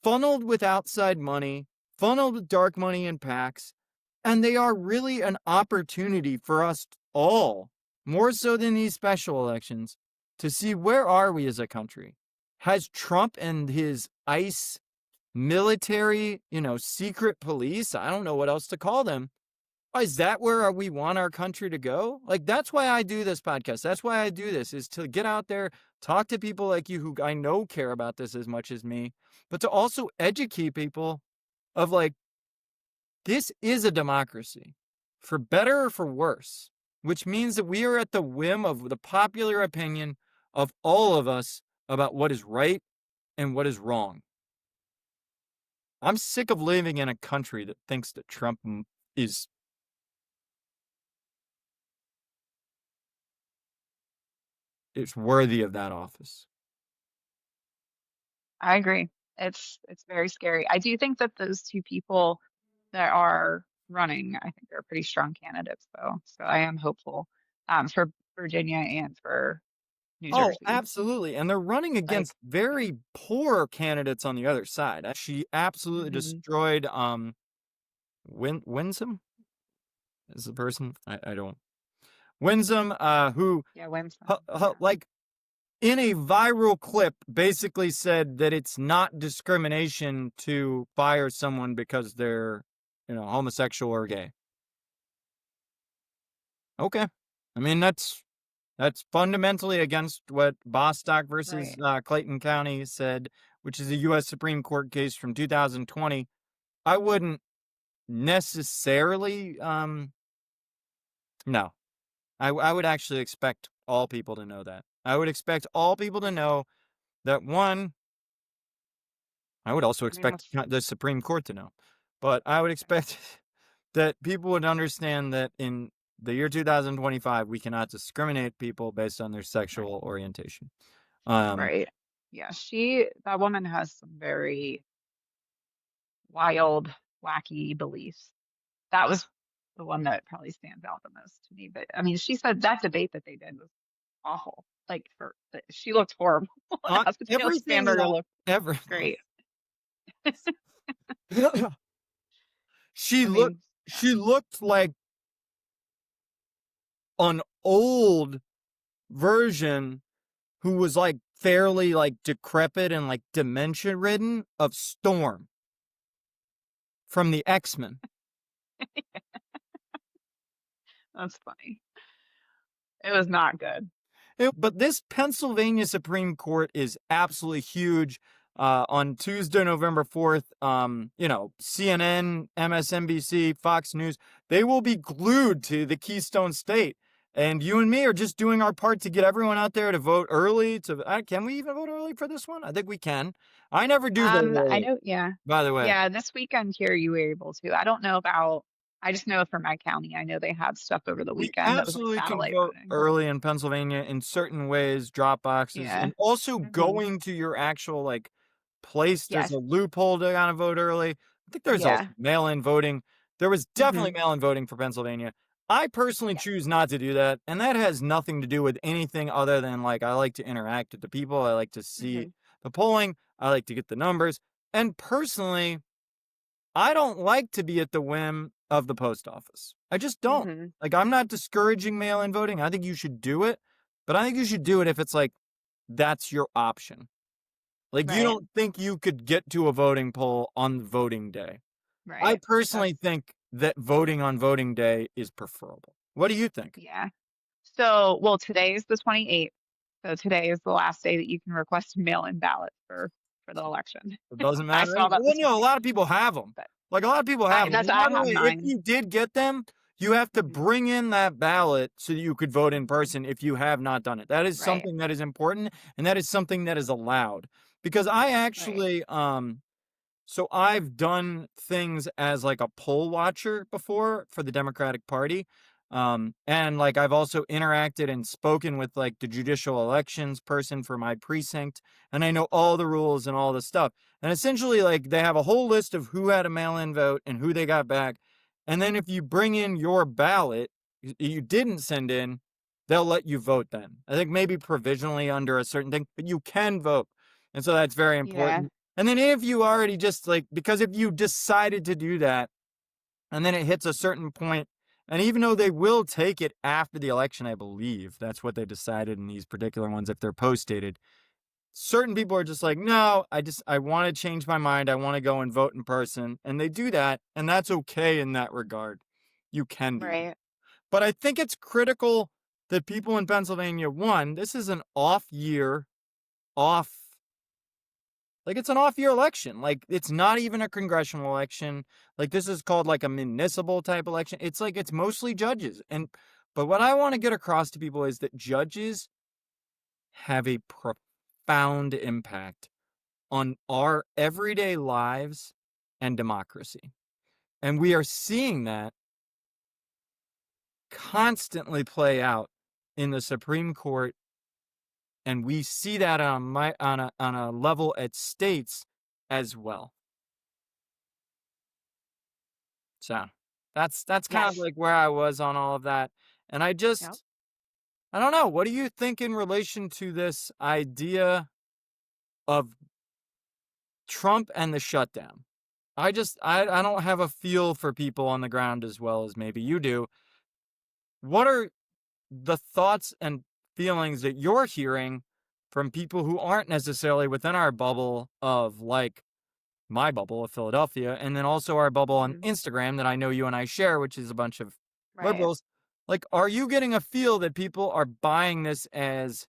funneled with outside money, funneled with dark money and PACs. And they are really an opportunity for us all, more so than these special elections, to see where are we as a country. Has Trump and his ICE military, secret police, I don't know what else to call them, is that where we want our country to go? Like, that's why I do this podcast. That's why I do this, is to get out there, talk to people like you who I know care about this as much as me, but to also educate people of like, this is a democracy, for better or for worse, which means that we are at the whim of the popular opinion of all of us about what is right and what is wrong. I'm sick of living in a country that thinks that Trump is worthy of that office. I agree. It's very scary. I do think that those two people that are running, I think they're pretty strong candidates though. So I am hopeful for Virginia and for New Oh, Jersey. absolutely. And they're running Like, against very poor candidates on the other side. She absolutely mhm. destroyed Winsome is the person. I don't Winsome, who Yeah, Winston. Yeah. like in a viral clip basically said that it's not discrimination to fire someone because they're, homosexual or gay. Okay. I mean, that's fundamentally against what Bostock versus Right. Clayton County said, which is a U.S. Supreme Court case from 2020. I wouldn't necessarily, no. I would actually expect all people to know that. I would expect all people to know that, one, I would also I mean, expect that's the Supreme Court to know, but I would expect that people would understand that in the year 2025, we cannot discriminate people based on their right. sexual orientation. Um, Right. Yeah, that woman has some very wild, wacky beliefs. That was the one that probably stands out the most to me. But I mean, she said that debate that they did was awful. Like she looked horrible. everything Sandberger that looked ever great. she I looked mean, yeah, she looked like an old version who was like fairly like decrepit and like dementia ridden of Storm from the X-Men. that's funny. It was not good. But this Pennsylvania Supreme Court is absolutely huge. On Tuesday, November 4th, CNN, MSNBC, Fox News, they will be glued to the Keystone State. And you and me are just doing our part to get everyone out there to vote early. Can we even vote early for this one? I think we can. I never do vote I early, know, yeah. by the way. Yeah, this weekend here you were able to. I don't know about I just know for my county, I know they had stuff over the We weekend that was like absolutely can satellite vote voting. early in Pennsylvania in certain ways, drop boxes, Yeah. and also Hmm. going to your actual like place. There's Yes. a loophole to kind of vote early. I think there's also Yeah. mail-in voting. There was definitely Hmm. mail-in voting for Pennsylvania. I personally Yes. choose not to do that, and that has nothing to do with anything other than like I like to interact with the people. I like to see Hmm. the polling. I like to get the numbers. And personally, I don't like to be at the whim of the post office. I just don't. Hmm. Like, I'm not discouraging mail in voting. I think you should do it, but I think you should do it if it's like that's your option. Like, you Right. don't think you could get to a voting poll on voting day. I Right. That's personally think that voting on voting day is preferable. What do you think? yeah. So, well, today is the 28th. So today is the last day that you can request a mail-in ballot for the election. It doesn't I matter. saw that Well, this a morning, lot of people have them. but Like, a lot of people have them. And I by the have way, if mine. you did get them, you have to Hmm. bring in that ballot so that you could vote in person if you have not done it. That is Right. something that is important, and that is something that is allowed. Because I Right. actually, so I've done things as like a poll watcher before for the Democratic Party. And like I've also interacted and spoken with like the judicial elections person for my precinct, and I know all the rules and all the stuff. And essentially, like they have a whole list of who had a mail-in vote and who they got back. And then if you bring in your ballot you didn't send in, they'll let you vote then. I think maybe provisionally under a certain thing, but you can vote. And so that's very Yeah. important. And then if you already just like, because if you decided to do that, and then it hits a certain point, and even though they will take it after the election, I believe that's what they decided in these particular ones if they're post dated. Certain people are just like, no, I want to change my mind. I want to go and vote in person, and they do that, and that's okay in that regard. You can do that. Right. But I think it's critical that people in Pennsylvania, one, this is an off year, off like, it's an off-year election. Like, it's not even a congressional election. Like, this is called, like, a municipal type election. It's like it's mostly judges, and but what I wanna get across to people is that judges have a profound impact on our everyday lives and democracy, and we are seeing that constantly play out in the Supreme Court, and we see that on a level at states as well. So, that's kind of Yes. like where I was on all of that, and Yep. I don't know, what do you think in relation to this idea of Trump and the shutdown? I don't have a feel for people on the ground as well as maybe you do. What are the thoughts and feelings that you're hearing from people who aren't necessarily within our bubble of, like, my bubble of Philadelphia, and then also our bubble on Hmm. Instagram that I know you and I share, which is a bunch of Right. liberals. Like, are you getting a feel that people are buying this as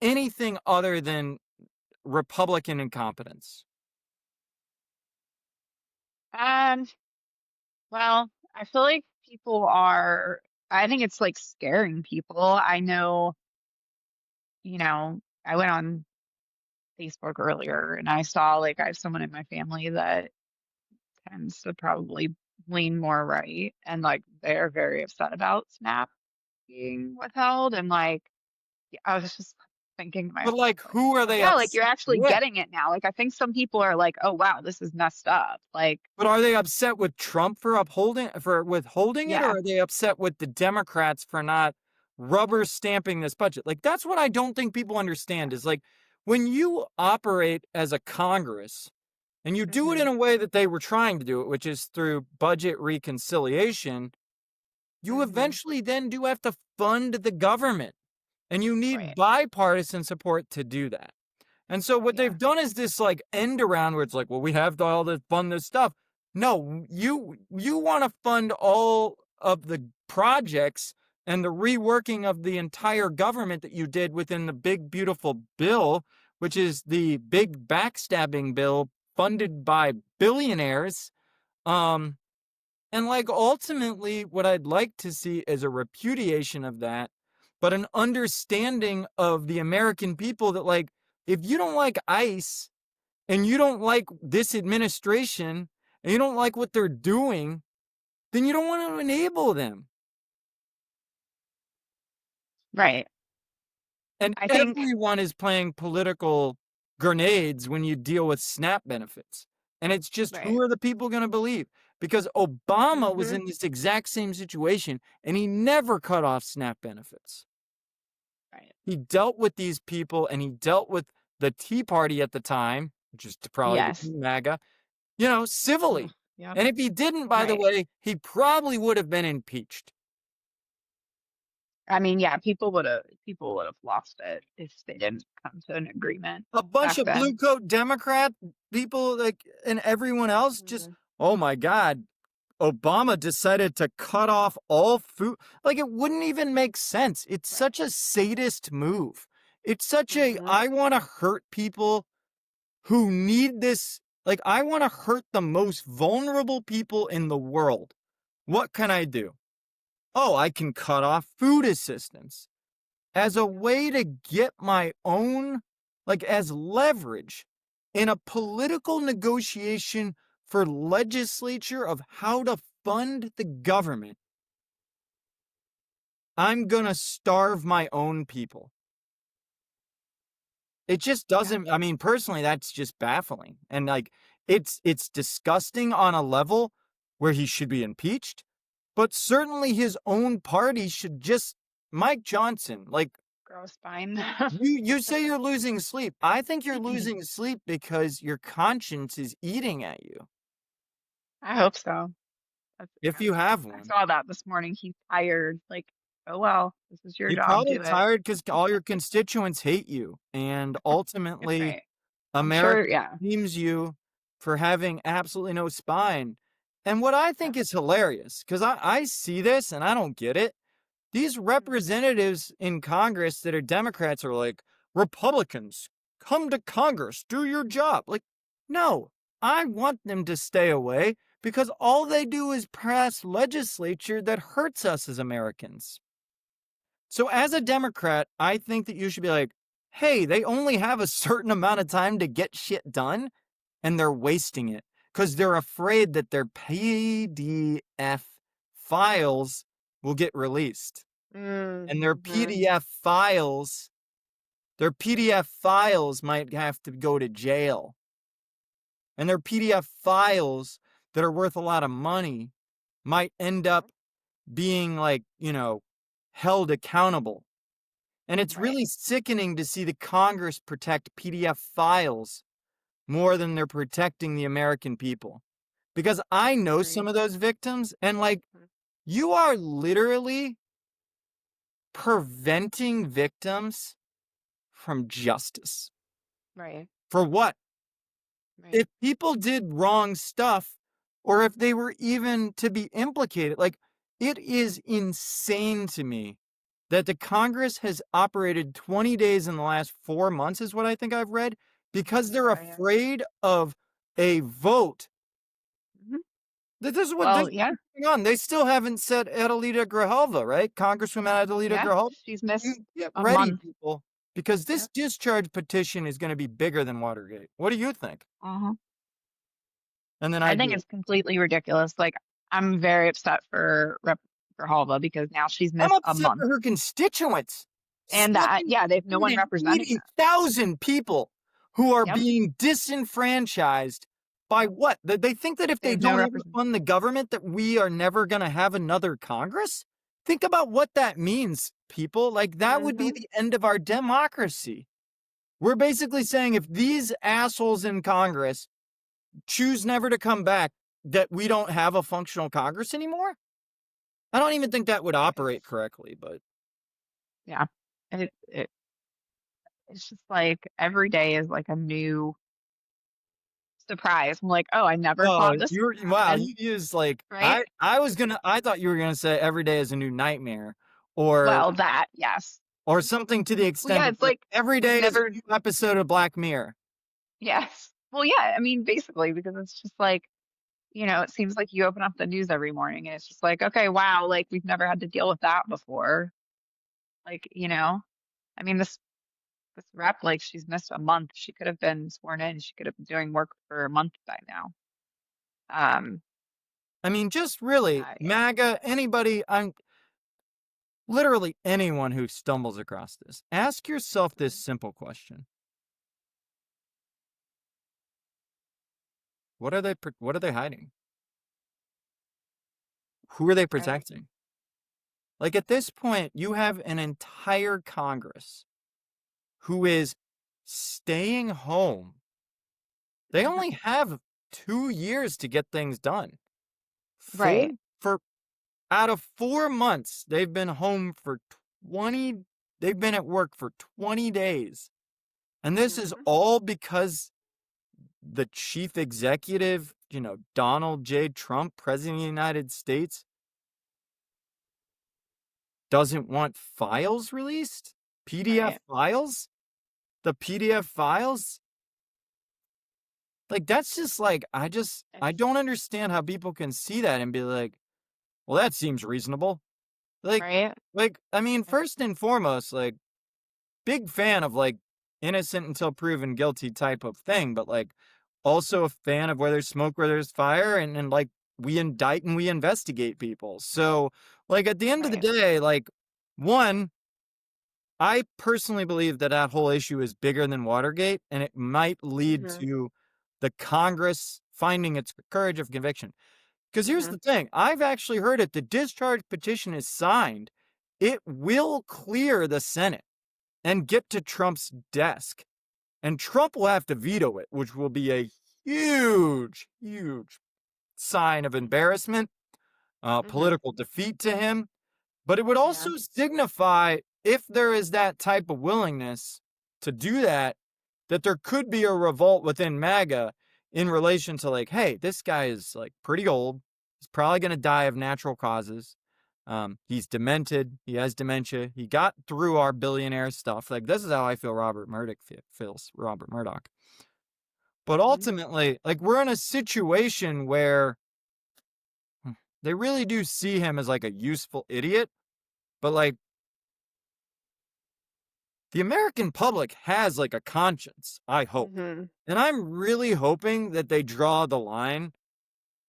anything other than Republican incompetence? Um, well, I feel like people are, I think it's like scaring people. I know, I went on Facebook earlier and I saw like I have someone in my family that tends to probably lean more right and like they're very upset about SNAP being withheld and like yeah, I was just thinking to But, myself like, like, who are oh they yeah, like upset you're actually with? getting it now. Like I think some people are like, oh wow, this is messed up. Like But are they upset with Trump for withholding it, or yeah. are they upset with the Democrats for not rubber stamping this budget? Like, that's what I don't think people understand is, like, when you operate as a Congress and you do it in Hmm. a way that they were trying to do it, which is through budget reconciliation, you Hmm. eventually then do have to fund the government, and you need Right. bipartisan support to do that. And so what Yeah. they've done is this like end around where it's like, well, we have to all this fund this stuff. No, you want to fund all of the projects and the reworking of the entire government that you did within the big beautiful bill, which is the big backstabbing bill funded by billionaires. Um, and like ultimately, what I'd like to see is a repudiation of that, but an understanding of the American people that, like, if you don't like ICE and you don't like this administration and you don't like what they're doing, then you don't want to enable them. Right. And I think everyone is playing political grenades when you deal with SNAP benefits. And it's just who right. are the people going to believe? Because Obama was Hmm. in this exact same situation and he never cut off SNAP benefits. Right. He dealt with these people and he dealt with the Tea Party at the time, which is to probably Yes. become MAGA, Ugh, civilly. yep. And if he didn't, by the Right. way, he probably would have been impeached. I mean, yeah, people would have lost it if they didn't come to an agreement A bunch back of blue then. coat Democrat people, like, and everyone else just, Mhm. oh my God, Obama decided to cut off all food. Like, it wouldn't even make sense. It's Right. such a sadist move. It's such a, Hmm. I want to hurt people who need this. Like, I want to hurt the most vulnerable people in the world. What can I do? Oh, I can cut off food assistance as a Yep. way to get my own, like, as leverage in a political negotiation for legislature of how to fund the government. I'm gonna starve my own people. It just Yeah. doesn't, I mean, personally, that's just baffling, and, like, it's disgusting on a level where he should be impeached, but certainly his own party should just Mike Johnson, like, Grow a spine. you say you're losing sleep. I think you're losing sleep because your conscience is eating at you, I hope so. if you have I one. saw that this morning. He's tired. Like, oh well, this is your You're job. probably Do it. tired because all your constituents hate you, and ultimately, Right. I'm America sure. Yeah. blames you for having absolutely no spine. And what I Yeah. think is hilarious, because I see this and I don't get it. These Mhm. representatives in Congress that are Democrats are like, Republicans, come to Congress, do your job. Like, no, I want them to stay away because all they do is pass legislature that hurts us as Americans. So as a Democrat, I think that you should be like, hey, they only have a certain amount of time to get shit done, and they're wasting it because they're afraid that their PDF files will get released. And Mm-hmm. their PDF files might have to go to jail. And their PDF files that are worth a lot of money might end up being like, held accountable. And it's Right. really sickening to see the Congress protect PDF files more than they're protecting the American people. Because I know some Agreed. of those victims, and like, Mhm. you are literally preventing victims from justice. Right. For what? Right. If people did wrong stuff, or if they were even to be implicated, like, it is insane to me that the Congress has operated 20 days in the last 4 months, is what I think I've read, because they're Yeah. Yeah. afraid of a vote. Mhm. This is what this Well, is yeah. going on. They still haven't said Adelita Grijalva, right? Congresswoman Adelita Yeah. Grijalva. She's You missed get a ready, month. people, because this Yep. discharge petition is gonna be bigger than Watergate. What do you think? Uh-huh. And then I I think do. it's completely ridiculous. Like, I'm very upset for Rep. Grijalva because now she's I'm missed a upset month, for her constituents. and that yeah, they've no one representing them. 780,000 people who are Yep. being disenfranchised by Yep. what? They think that if They they have no don't ever representation. fund the government that we are never gonna have another Congress? Think about what that means, people. Like, that would be Mm-hmm. the end of our democracy. We're basically saying if these assholes in Congress choose never to come back, that we don't have a functional Congress anymore? I don't even think that would operate It's correctly, but yeah. It's just like every day is like a new surprise. I'm like, oh, I never oh, thought this you're would wow, you happen, used like right? I thought you were gonna say every day is a new nightmare, or Well, that yes. something to the Well, extent yeah, of it's like like every we've day is a never. new episode of Black Mirror. Yes. Well, yeah. I mean, basically, because it's just like it seems like you open up the news every morning and it's just like, okay, wow, like we've never had to deal with that before. Like, I mean, this rep, like she's missed a month. She could have been sworn in. She could have been doing work for a month by now. Um, I mean, just really, yeah. MAGA, anybody, I'm literally anyone who stumbles across this. Ask yourself this Mhm. simple question. What are they hiding? Who are they Right. protecting? Like, at this point, you have an entire Congress who is staying home. They Mhm. only have 2 years to get things done. Right. For out of 4 months, they've been home for 20 they've been at work for 20 days. And this is Hmm. all because the chief executive, Donald J. Trump, President of the United States, doesn't want files released? PDF Right. files? The PDF files? Like, that's just like, I It's don't understand how people can see that and be like, well, that seems reasonable. Like right. I mean, It's first and foremost, like, big fan of, like, innocent until proven guilty type of thing, but, like, also a fan of where there's smoke, where there's fire, and, like, we indict and we investigate people. So, like, at the end of the right. day, like, One, I personally believe that that whole issue is bigger than Watergate, and it might lead Hmm. to the Congress finding its courage of conviction. Because here's Hmm. the thing, I've actually heard if the discharge petition is signed, it will clear the Senate and get to Trump's desk. And Trump will have to veto it, which will be a huge, huge sign of embarrassment, Hmm. political defeat to him. But it would Yeah. also signify, if there is that type of willingness to do that, that there could be a revolt within MAGA in relation to, like, hey, this guy is like pretty old. He's probably going to die of natural causes. He's demented. He has dementia. He got through our billionaire stuff. Like, this is how I feel Robert Murdoch feels. Robert Murdoch. But Hmm. ultimately, like, we're in a situation where they really do see him as like a useful idiot. But like, the American public has like a conscience, I hope. Hmm. And I'm really hoping that they draw the line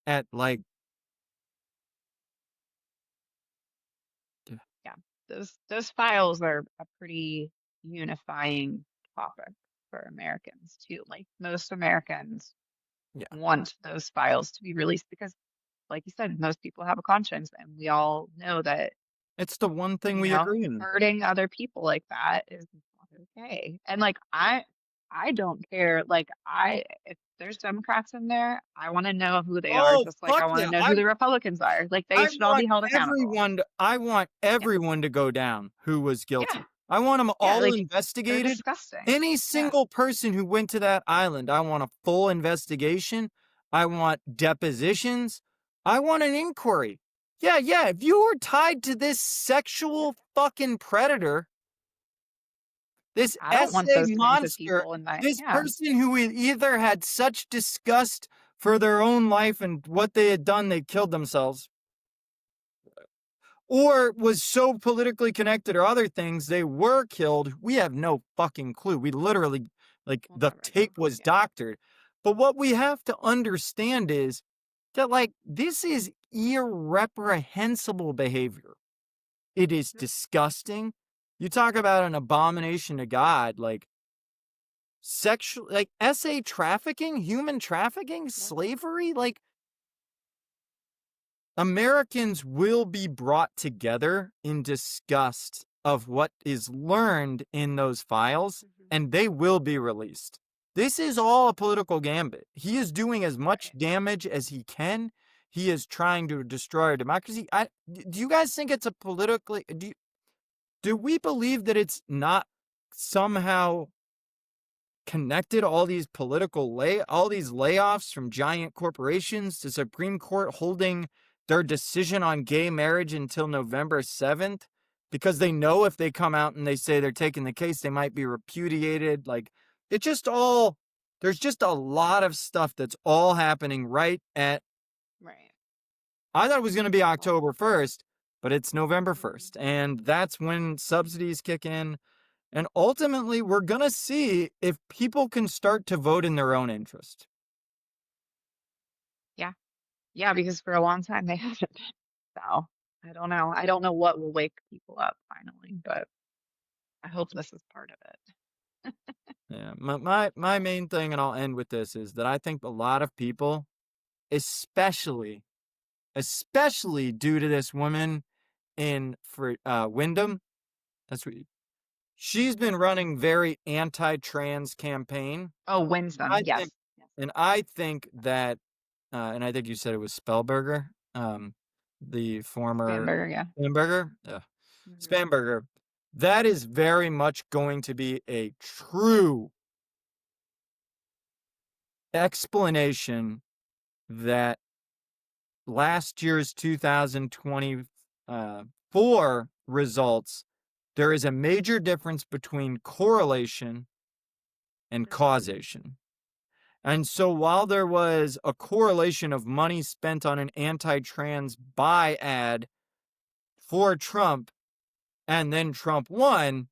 at like, Yeah. Those files are a pretty unifying topic for Americans too. Like most Americans yeah, want those files to be released because, like you said, most people have a conscience, and we all know that, it's the one thing you we know, agree on. hurting other people like that is not okay. And like I don't care. Like if there's Democrats in there, I want to know who they are, Oh, just like fuck I want to yeah. know who the Republicans are. Like they should all be held accountable. I want Yeah. everyone to go down who was Yeah. guilty. I want them Yeah. all Like they're investigated. disgusting. Any Yeah. single person who went to that island, I want a full investigation. I want depositions. I want an inquiry. Yeah, yeah. If you were tied to this Yeah. sexual fucking predator, this I don't want essay those kinds of monster, people in my, this yeah. person who either had such disgust for their own life and what they had done, they killed themselves, or was so politically connected or other things, they were killed. We have no fucking clue. We literally, like, We'll the never know. tape was Yeah. doctored. But what we have to understand is that, like, this is irreprehensible behavior. It is Mhm. disgusting. You talk about an abomination to God, like, sexual, like, SA trafficking, human trafficking, Yeah. slavery, like, Americans will be brought together in disgust of what is learned in those files, Mhm. and they will be released. This is all a political gambit. He is doing as much Right. damage as he can. He is trying to destroy our democracy. Do you guys think it's a politically do we believe that it's not somehow connected, all these all these layoffs from giant corporations to Supreme Court holding their decision on gay marriage until November 7th because they know if they come out and they say they're taking the case, they might be repudiated. Like, it just all, there's just a lot of stuff that's all happening right at, Right. I thought it was going to be Well, October 1st, but it's November mhm. 1st. And that's when subsidies kick in. And ultimately, we're going to see if people can start to vote in their own interest. Yeah. Yeah, because for a long time they haven't been. So I don't know. I don't know what will wake people up finally, but I hope this is part of it. Yeah, my main thing, and I'll end with this, is that I think a lot of people, especially due to this woman in for Wyndham, that's what she's been running very anti-trans campaign. Oh, Winsome. I think, Yes. Yes. and I think that, and I think you said it was Spellberger, the former Bamberger. Yeah. Spamberger, Hmm. Spamberger. That is very much going to be a true explanation that last year's 2024 results, there is a major difference between correlation and Hmm. causation. And so while there was a correlation of money spent on an anti-trans buy ad for Trump and then Trump won,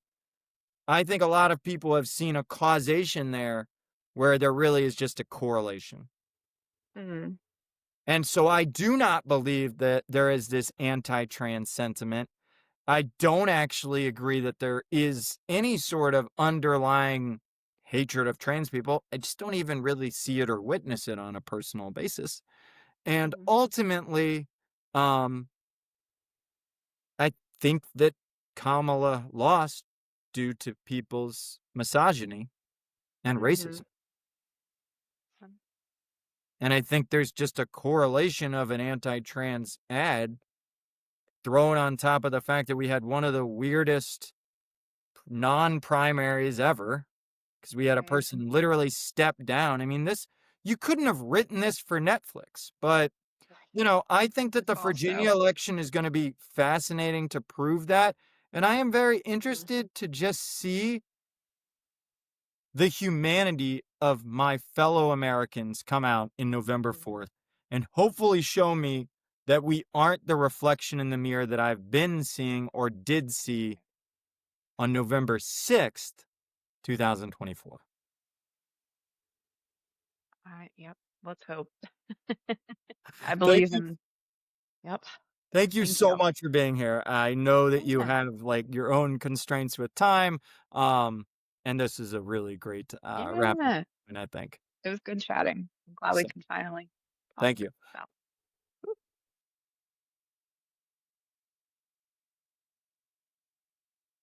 I think a lot of people have seen a causation there where there really is just a correlation. Hmm. And so I do not believe that there is this anti-trans sentiment. I don't actually agree that there is any sort of underlying hatred of trans people. I just don't even really see it or witness it on a personal basis. And Hmm. ultimately, um, I think that Kamala lost due to people's misogyny and Hmm. racism. And I think there's just a correlation of an anti trans ad thrown on top of the fact that we had one of the weirdest non primaries ever because we had a Right. person literally step down. I mean, you couldn't have written this for Netflix, but I think that This the Virginia also. election is going to be fascinating to prove that. And I am very Mhm. interested to just see the humanity of my fellow Americans come out in November Mhm. 4th and hopefully show me that we aren't the reflection in the mirror that I've been seeing or did see on November 6th, 2024. Yep. Let's hope. I Thank believe you. in. Yep. Thank you Thank so you. much for being here. I know that you Yeah. have like your own constraints with time. Um, and this is a really great wrap up, Yeah. and I think. It was good chatting. I'm glad we So can finally talk. thank you. So.